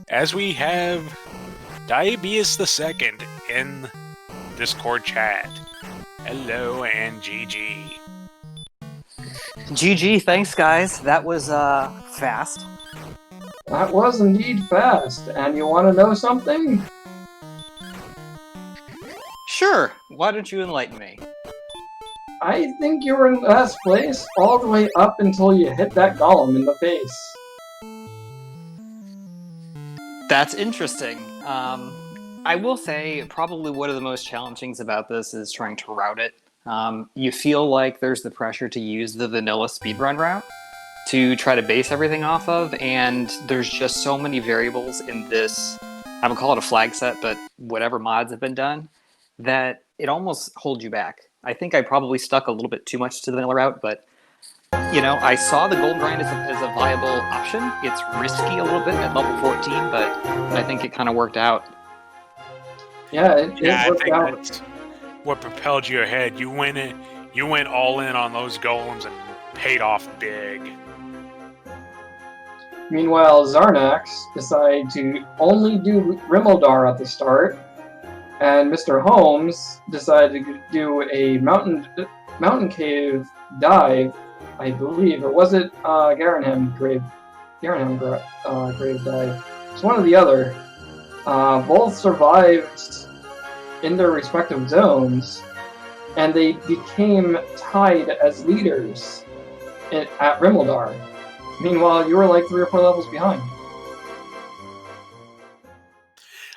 As we have Diabetes II in Discord chat. Hello and GG. GG, thanks guys. That was fast. That was indeed fast. And you want to know something? Sure. Why don't you enlighten me? I think you were in last place all the way up until you hit that golem in the face. That's interesting. I will say probably one of the most challenging things about this is trying to route it. You feel like there's the pressure to use the vanilla speedrun route to try to base everything off of, and there's just so many variables in this, I would call it a flag set, but whatever mods have been done, that it almost holds you back. I think I probably stuck a little bit too much to the vanilla route, but you know, I saw the gold grind as a viable option. It's risky a little bit at level 14, but I think it kind of worked out. Yeah, it worked out. That's what propelled you ahead. You went all in on those golems and paid off big. Meanwhile, Zarnax decided to only do Rimmeldar at the start, and Mr. Holmes decided to do a mountain cave dive, I believe, or was it Garanham grave dive? It's one or the other. Both survived in their respective zones, and they became tied as leaders at Rimmeldar. Meanwhile, you were like 3 or 4 levels behind.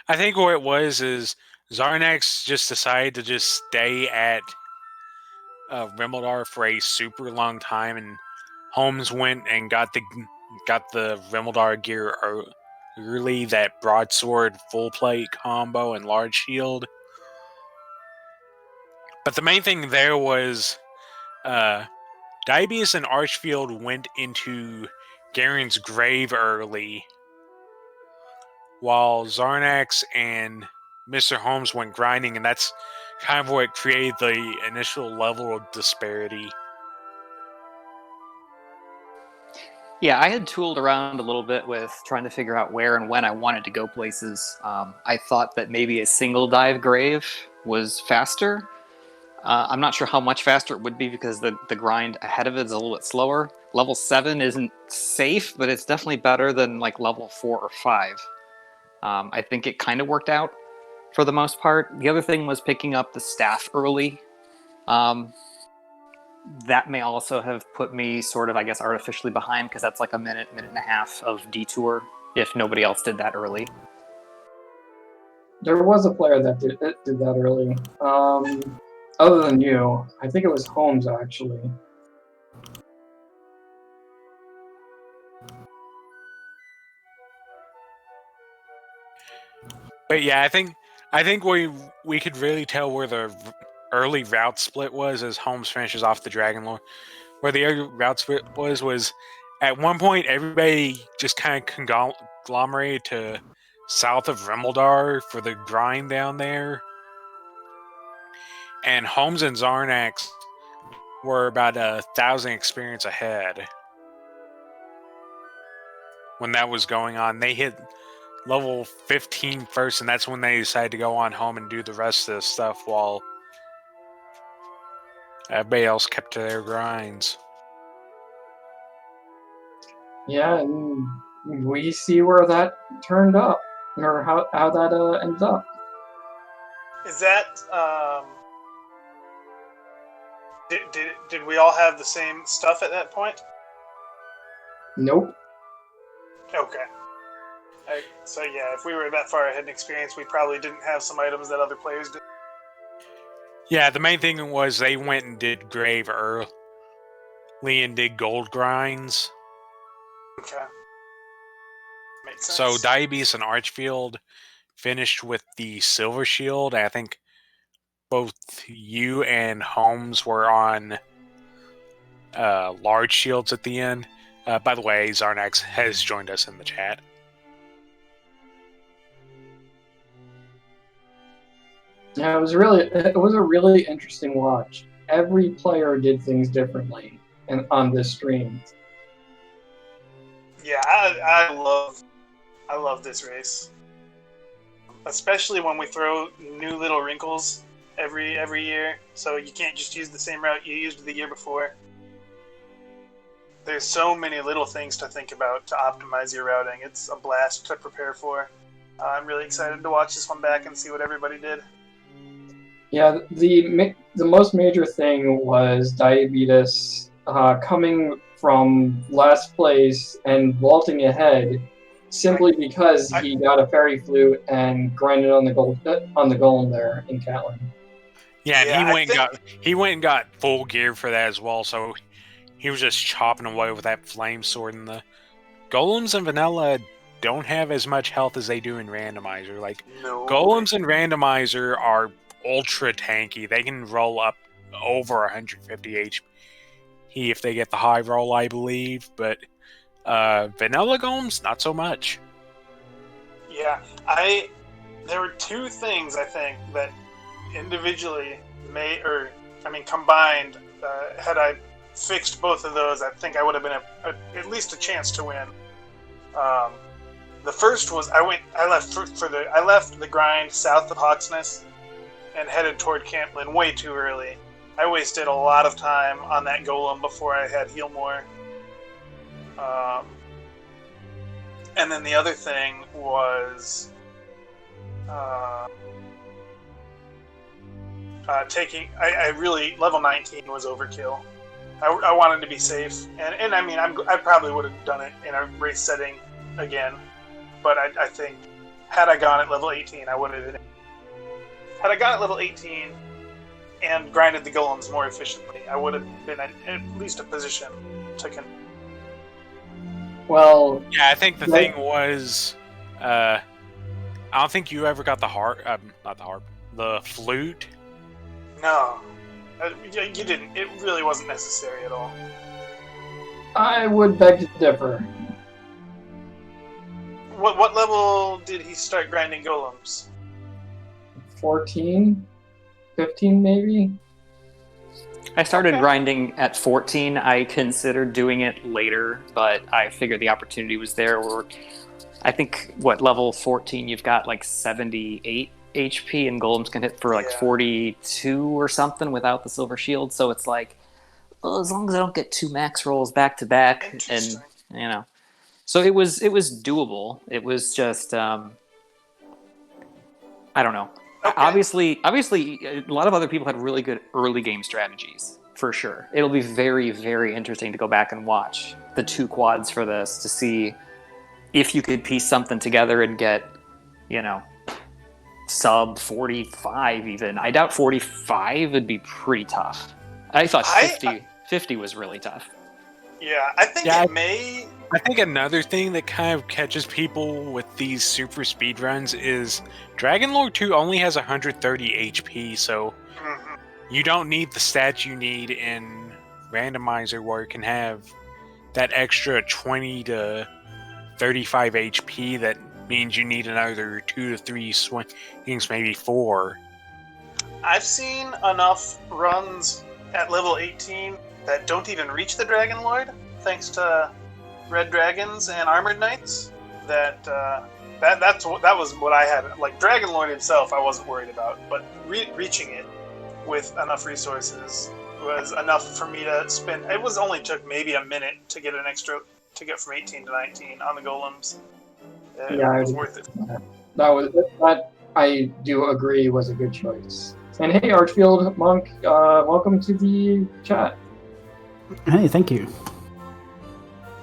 I think what it was is Zarnax just decided to just stay at Rimmeldar for a super long time, and Holmes went and got the Rimmeldar gear early, that broadsword full plate combo and large shield. But the main thing there was Diabetes and Archfield went into Garen's grave early, while Zarnax and Mr. Holmes went grinding, and that's kind of what created the initial level of disparity. Yeah, I had tooled around a little bit with trying to figure out where and when I wanted to go places. I thought that maybe a single dive grave was faster. I'm not sure how much faster it would be because the grind ahead of it is a little bit slower. Level 7 isn't safe, but it's definitely better than like level 4 or 5. I think it kind of worked out for the most part. The other thing was picking up the staff early. That may also have put me sort of, I guess, artificially behind because that's like a minute and a half of detour if nobody else did that early. There was a player that did that early. Other than you, I think it was Holmes actually. But yeah, I think we could really tell where the early route split was as Holmes finishes off the Dragon Lord. Where the early route split was at one point everybody just kind of conglomerated to south of Rimeldar for the grind down there, and Holmes and Zarnax were about 1,000 experience ahead when that was going on. They hit level 15 first, and that's when they decided to go on home and do the rest of the stuff while everybody else kept to their grinds. Yeah, and we see where that turned up, or how that ended up. Is that did we all have the same stuff at that point? Nope. Okay. So yeah, if we were that far ahead in experience, we probably didn't have some items that other players did. Yeah, the main thing was they went and did grave early and did gold grinds. Okay. Makes sense. So Diabetes and Archfield finished with the silver shield. I think both you and Holmes were on large shields at the end. By the way, Zarnax has joined us in the chat. Yeah, it was a really interesting watch. Every player did things differently on this stream. Yeah, I love this race, especially when we throw new little wrinkles every year. So you can't just use the same route you used the year before. There's so many little things to think about to optimize your routing. It's a blast to prepare for. I'm really excited to watch this one back and see what everybody did. Yeah, the most major thing was Diabetes coming from last place and vaulting ahead simply because he got a fairy flute and grinded on the golem there in Catlin. Yeah, and he went and got full gear for that as well. So he was just chopping away with that flame sword, and the golems in vanilla don't have as much health as they do in Randomizer. Like golems in Randomizer are ultra tanky. They can roll up over 150 HP if they get the high roll, I believe. But vanilla golems, not so much. Yeah, there were two things I think that individually combined, had I fixed both of those, I think I would have been at least a chance to win. The first was I left the grind south of Hawksness and headed toward Cantlin way too early. I wasted a lot of time on that golem before I had heal more. And then the other thing was level 19 was overkill. I wanted to be safe, and I mean I probably would have done it in a race setting again, but I think had I gone at level 18, I would have. Had I gone at level 18 and grinded the golems more efficiently, I would have been at least a position to. Well, yeah, I think the thing was, I don't think you ever got the the flute. No, you didn't. It really wasn't necessary at all. I would beg to differ. What level did he start grinding golems? 14. 15 maybe. I started Okay. grinding at 14. I considered doing it later, but I figured the opportunity was there. Or I think, level 14, you've got like 78 HP, and golems can hit for like Yeah. 42 or something without the silver shield. So it's like, well, as long as I don't get 2 max rolls back to back, Interesting. and so it was doable. It was just I don't know. Okay. Obviously, a lot of other people had really good early game strategies, for sure. It'll be very, very interesting to go back and watch the 2 quads for this to see if you could piece something together and get, sub 45 even. I doubt 45 would be pretty tough. I thought 50 was really tough. Yeah, I think Yeah, it may. I think another thing that kind of catches people with these super speedruns is Dragon Lord 2 only has 130 HP, so Mhm. you don't need the stats you need in Randomizer where it can have that extra 20 to 35 HP that means you need another 2 to 3 swings, maybe 4. I've seen enough runs at level 18 that don't even reach the Dragon Lord, thanks to Red Dragons and Armored Knights. That was what I had. Like Dragon Lord himself, I wasn't worried about, but reaching it with enough resources was enough for me to spend. It was only took maybe a minute to get an extra to get from 18 to 19 on the golems. It was worth it. That I do agree was a good choice. And hey, Archfield Monk, welcome to the chat. Hey, thank you.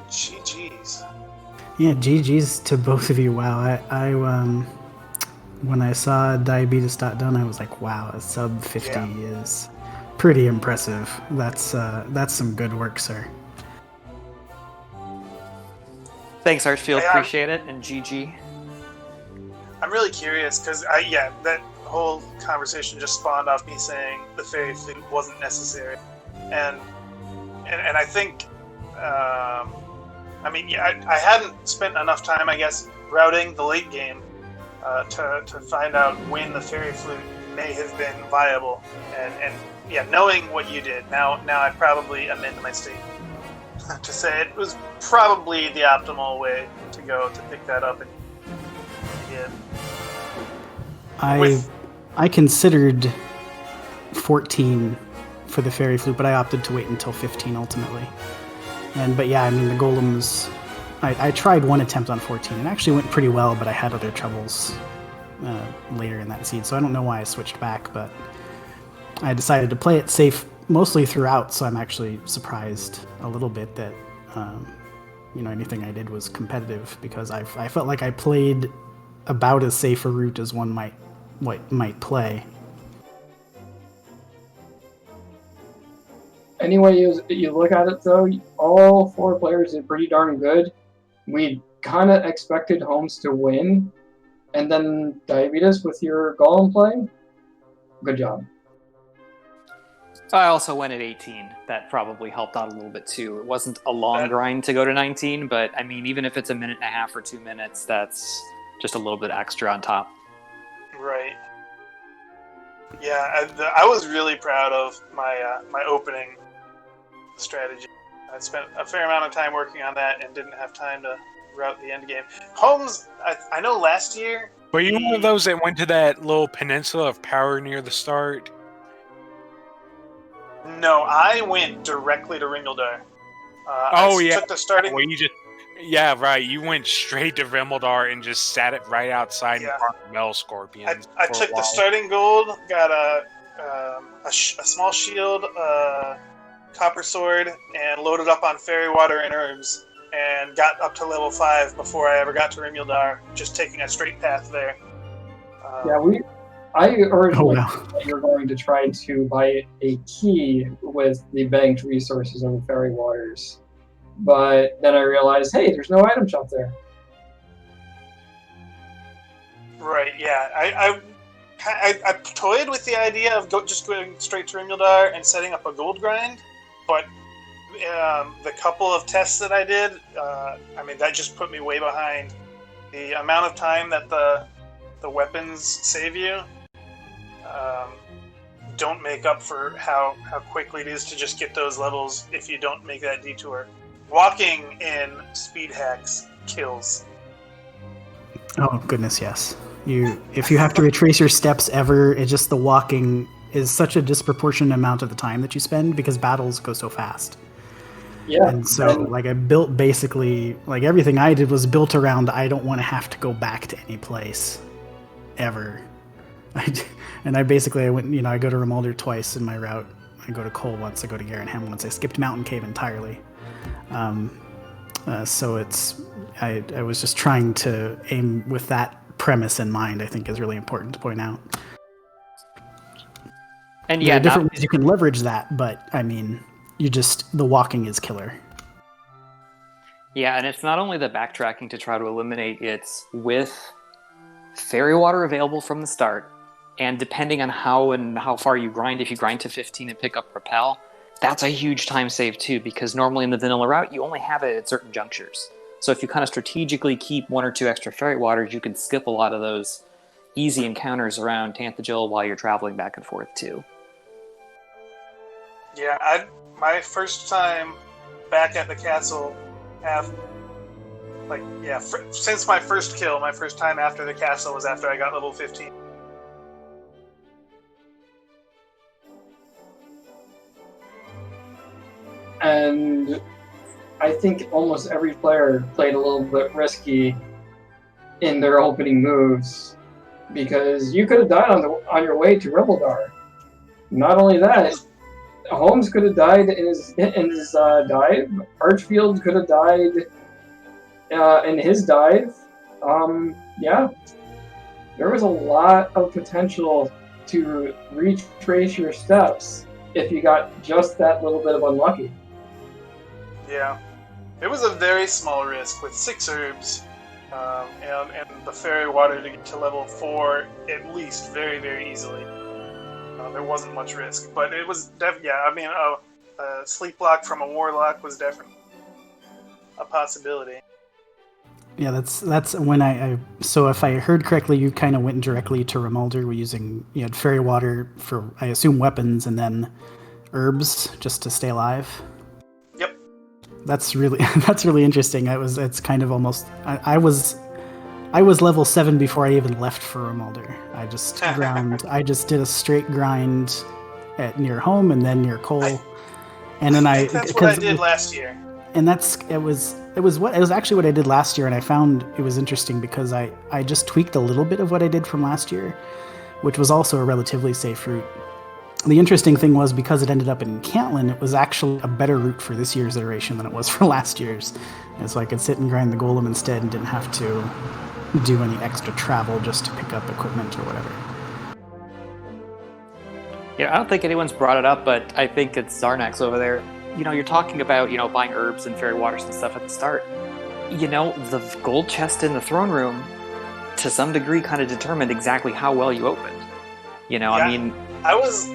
GG's. Yeah, GG's to both of you. Wow, I when I saw Diabetes.done, I was like, wow, a sub 50 is pretty impressive. That's some good work, sir. Thanks, Archfield. Hey, Appreciate it. And GG. I'm really curious because that whole conversation just spawned off me saying the fairy fleet wasn't necessary, and I think, I hadn't spent enough time, I guess, routing the late game to find out when the fairy fleet may have been viable, and knowing what you did, now I probably amend my statement to say it was probably the optimal way to go to pick that up, and yeah. I considered 14 for the fairy flute, but I opted to wait until 15 ultimately. But yeah, I mean the golems. I tried one attempt on 14. It actually went pretty well, but I had other troubles later in that seed, so I don't know why I switched back. But I decided to play it safe mostly throughout, so I'm actually surprised a little bit that anything I did was competitive, because I felt like I played about as safe a route as one might play. Anyway, you look at it though, all 4 players did pretty darn good. We kind of expected Holmes to win, and then Diabetes with your golem play, good job. I also went at 18. That probably helped out a little bit too. It wasn't a long grind to go to 19, but I mean, even if it's a minute and a half or 2 minutes, that's just a little bit extra on top. Right. Yeah, I was really proud of my opening strategy. I spent a fair amount of time working on that and didn't have time to route the end game. Holmes, I know last year. Were you one of those that went to that little peninsula of power near the start? No, I went directly to Ringledar. Took the starting. Well, you went straight to Rimeldar and just sat it right outside in front of Mel Scorpion. I took the starting gold, got a small shield, copper sword, and loaded up on fairy water and herbs, and got up to level 5 before I ever got to Rimuldar, just taking a straight path there. I originally thought you were going to try to buy a key with the banked resources of the fairy waters, but then I realized, hey, there's no item shop there. Right, yeah. I toyed with the idea of just going straight to Rimuldar and setting up a gold grind, but the couple of tests that I did, that just put me way behind. The amount of time that the weapons save you, don't make up for how quickly it is to just get those levels if you don't make that detour. Walking in speed hacks kills. Oh goodness, yes. If you have to retrace your steps ever, it's just the walking is such a disproportionate amount of the time that you spend because battles go so fast. Yeah. And so, like, I built basically, like, everything I did was built around I don't want to have to go back to any place ever. I basically, I go to Rimuldar twice in my route. I go to Cole once, I go to Garenham once. I skipped Mountain Cave entirely. So I was just trying to aim with that premise in mind, I think is really important to point out. And there are different ways you can leverage that, but I mean, the walking is killer. Yeah, and it's not only the backtracking to try to eliminate, it's with fairy water available from the start, and depending on how far you grind, if you grind to 15 and pick up Repel, that's a huge time save too, because normally in the vanilla route, you only have it at certain junctures. So if you kind of strategically keep 1 or 2 extra fairy waters, you can skip a lot of those easy encounters around Tanthagil while you're traveling back and forth too. Yeah, my first time back at the castle, since my first kill, my first time after the castle was after I got level 15. And I think almost every player played a little bit risky in their opening moves because you could have died on your way to Rimuldar. Not only that, Holmes could have died in his dive. Archfield could have died in his dive. Yeah, there was a lot of potential to retrace your steps if you got just that little bit of unlucky. Yeah, it was a very small risk with 6 herbs and the fairy water to get to level 4 at least very, very easily. There wasn't much risk, but it was a sleep block from a warlock was definitely a possibility. Yeah, that's when so if I heard correctly, you kind of went directly to Rimuldar you had fairy water for, I assume, weapons and then herbs just to stay alive. Yep. That's really interesting. It's kind of almost I was level 7 before I even left for Rimuldar. I just did a straight grind near home and then near Cole. And then that's what I did last year. And it was actually what I did last year, and I found it was interesting because I just tweaked a little bit of what I did from last year, which was also a relatively safe route. The interesting thing was, because it ended up in Cantlin, it was actually a better route for this year's iteration than it was for last year's. And so I could sit and grind the golem instead and didn't have to do any extra travel just to pick up equipment or whatever. Yeah, I don't think anyone's brought it up, but I think it's Zarnax over there. You're talking about, buying herbs and fairy waters and stuff at the start. The gold chest in the throne room, to some degree, kind of determined exactly how well you opened. I mean... I was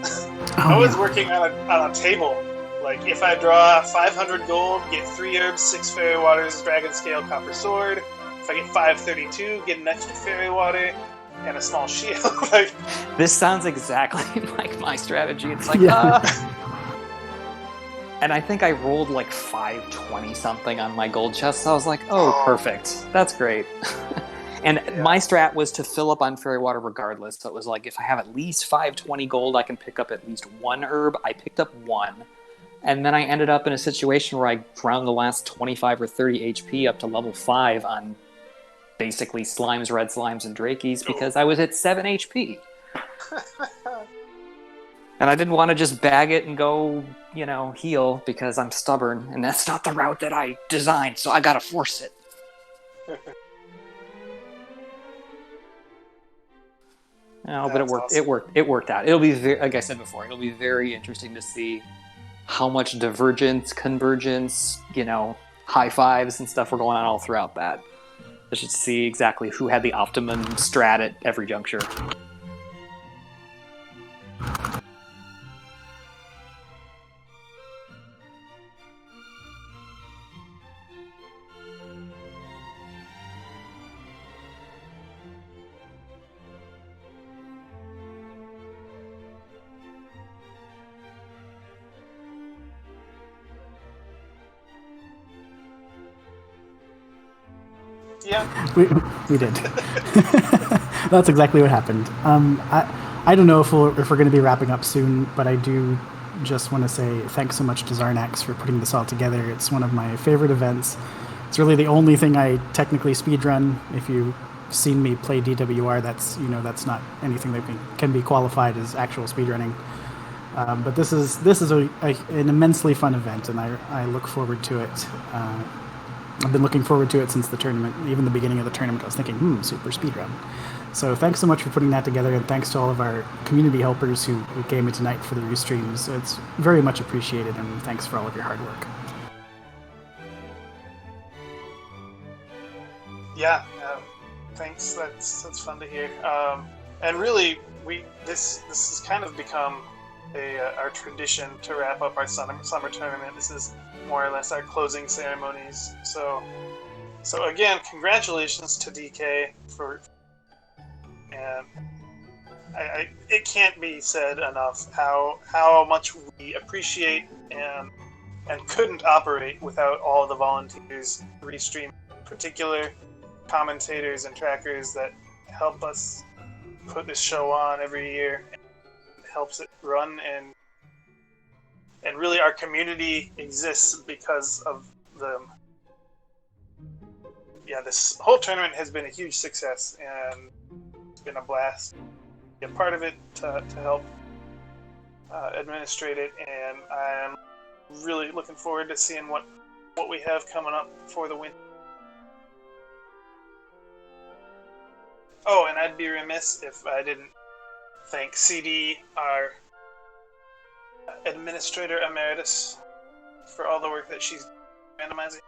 working on a table. Like, if I draw 500 gold, get 3 herbs, 6 fairy waters, dragon scale, copper sword. If I get 532, get an extra fairy water and a small shield. This sounds exactly like my strategy. It's like, And I think I rolled like 520 something on my gold chest. So I was like, oh, perfect. That's great. And my strat was to fill up on fairy water regardless. So it was like, if I have at least 520 gold, I can pick up at least 1 herb. I picked up 1. And then I ended up in a situation where I ground the last 25 or 30 HP up to level 5 on basically slimes, red slimes, and drakies because I was at 7 HP. And I didn't want to just bag it and go, heal because I'm stubborn. And that's not the route that I designed, so I gotta force it. No, but it worked. Awesome. It worked out. It'll be like I said before. It'll be very interesting to see how much divergence, convergence, high fives and stuff were going on all throughout that. I should see exactly who had the optimum strat at every juncture. Yeah. We did. That's exactly what happened. I don't know if we're going to be wrapping up soon, but I do just want to say thanks so much to Zarnax for putting this all together. It's one of my favorite events. It's really the only thing I technically speedrun. If you've seen me play DWR, that's not anything that can be qualified as actual speedrunning. But this is an immensely fun event, and I look forward to it. I've been looking forward to it since the tournament. Even the beginning of the tournament, I was thinking, super speedrun. So thanks so much for putting that together, and thanks to all of our community helpers who came in tonight for the restreams. It's very much appreciated, and thanks for all of your hard work. Yeah, thanks. That's fun to hear. And really, this has kind of become our tradition to wrap up our summer tournament. This is more or less our closing ceremonies. So again, congratulations to DK and it can't be said enough how much we appreciate and couldn't operate without all the volunteers, restream, particular commentators and trackers that help us put this show on every year. Helps it run, and really our community exists because of them. Yeah, this whole tournament has been a huge success, and it's been a blast to be a part of it, to help administrate it, and I'm really looking forward to seeing what we have coming up for the winter. Oh, and I'd be remiss if I didn't thank CD, our administrator emeritus, for all the work that she's randomizing.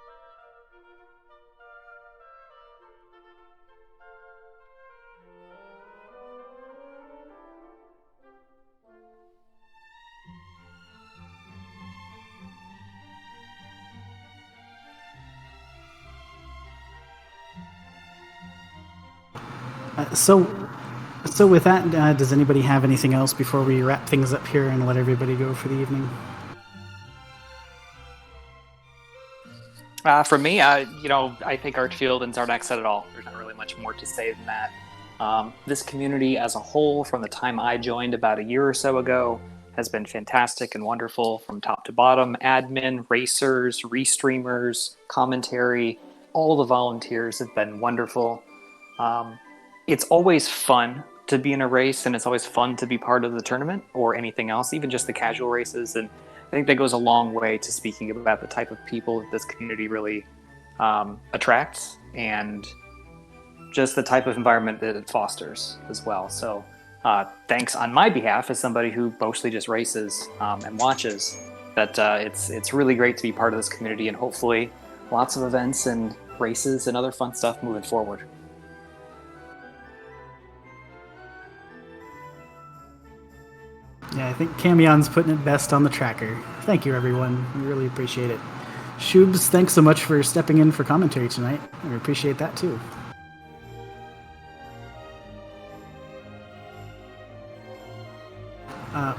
So with that, does anybody have anything else before we wrap things up here and let everybody go for the evening? For me, I think Archfield and Zardak said it all. There's not really much more to say than that. This community as a whole, from the time I joined about a year or so ago, has been fantastic and wonderful from top to bottom. Admin, racers, restreamers, commentary, all the volunteers have been wonderful. It's always fun to be in a race, and it's always fun to be part of the tournament or anything else, even just the casual races. And I think that goes a long way to speaking about the type of people that this community really attracts, and just the type of environment that it fosters as well. So thanks on my behalf as somebody who mostly just races and watches, that it's really great to be part of this community, and hopefully lots of events and races and other fun stuff moving forward. Yeah, I think Camion's putting it best on the tracker. Thank you, everyone. We really appreciate it. Shubes, thanks so much for stepping in for commentary tonight. We appreciate that, too.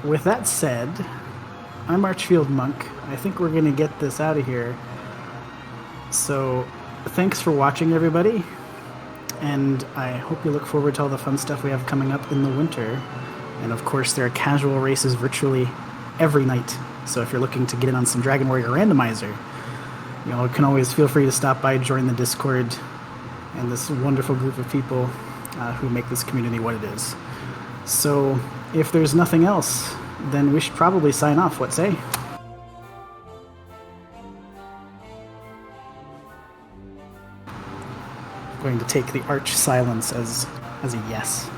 With that said, I'm Archfield Monk. I think we're going to get this out of here. So, thanks for watching, everybody. And I hope you look forward to all the fun stuff we have coming up in the winter. And of course, there are casual races virtually every night. So if you're looking to get in on some Dragon Warrior Randomizer, you can always feel free to stop by, join the Discord, and this wonderful group of people who make this community what it is. So if there's nothing else, then we should probably sign off. What say? I'm going to take the arch silence as a yes.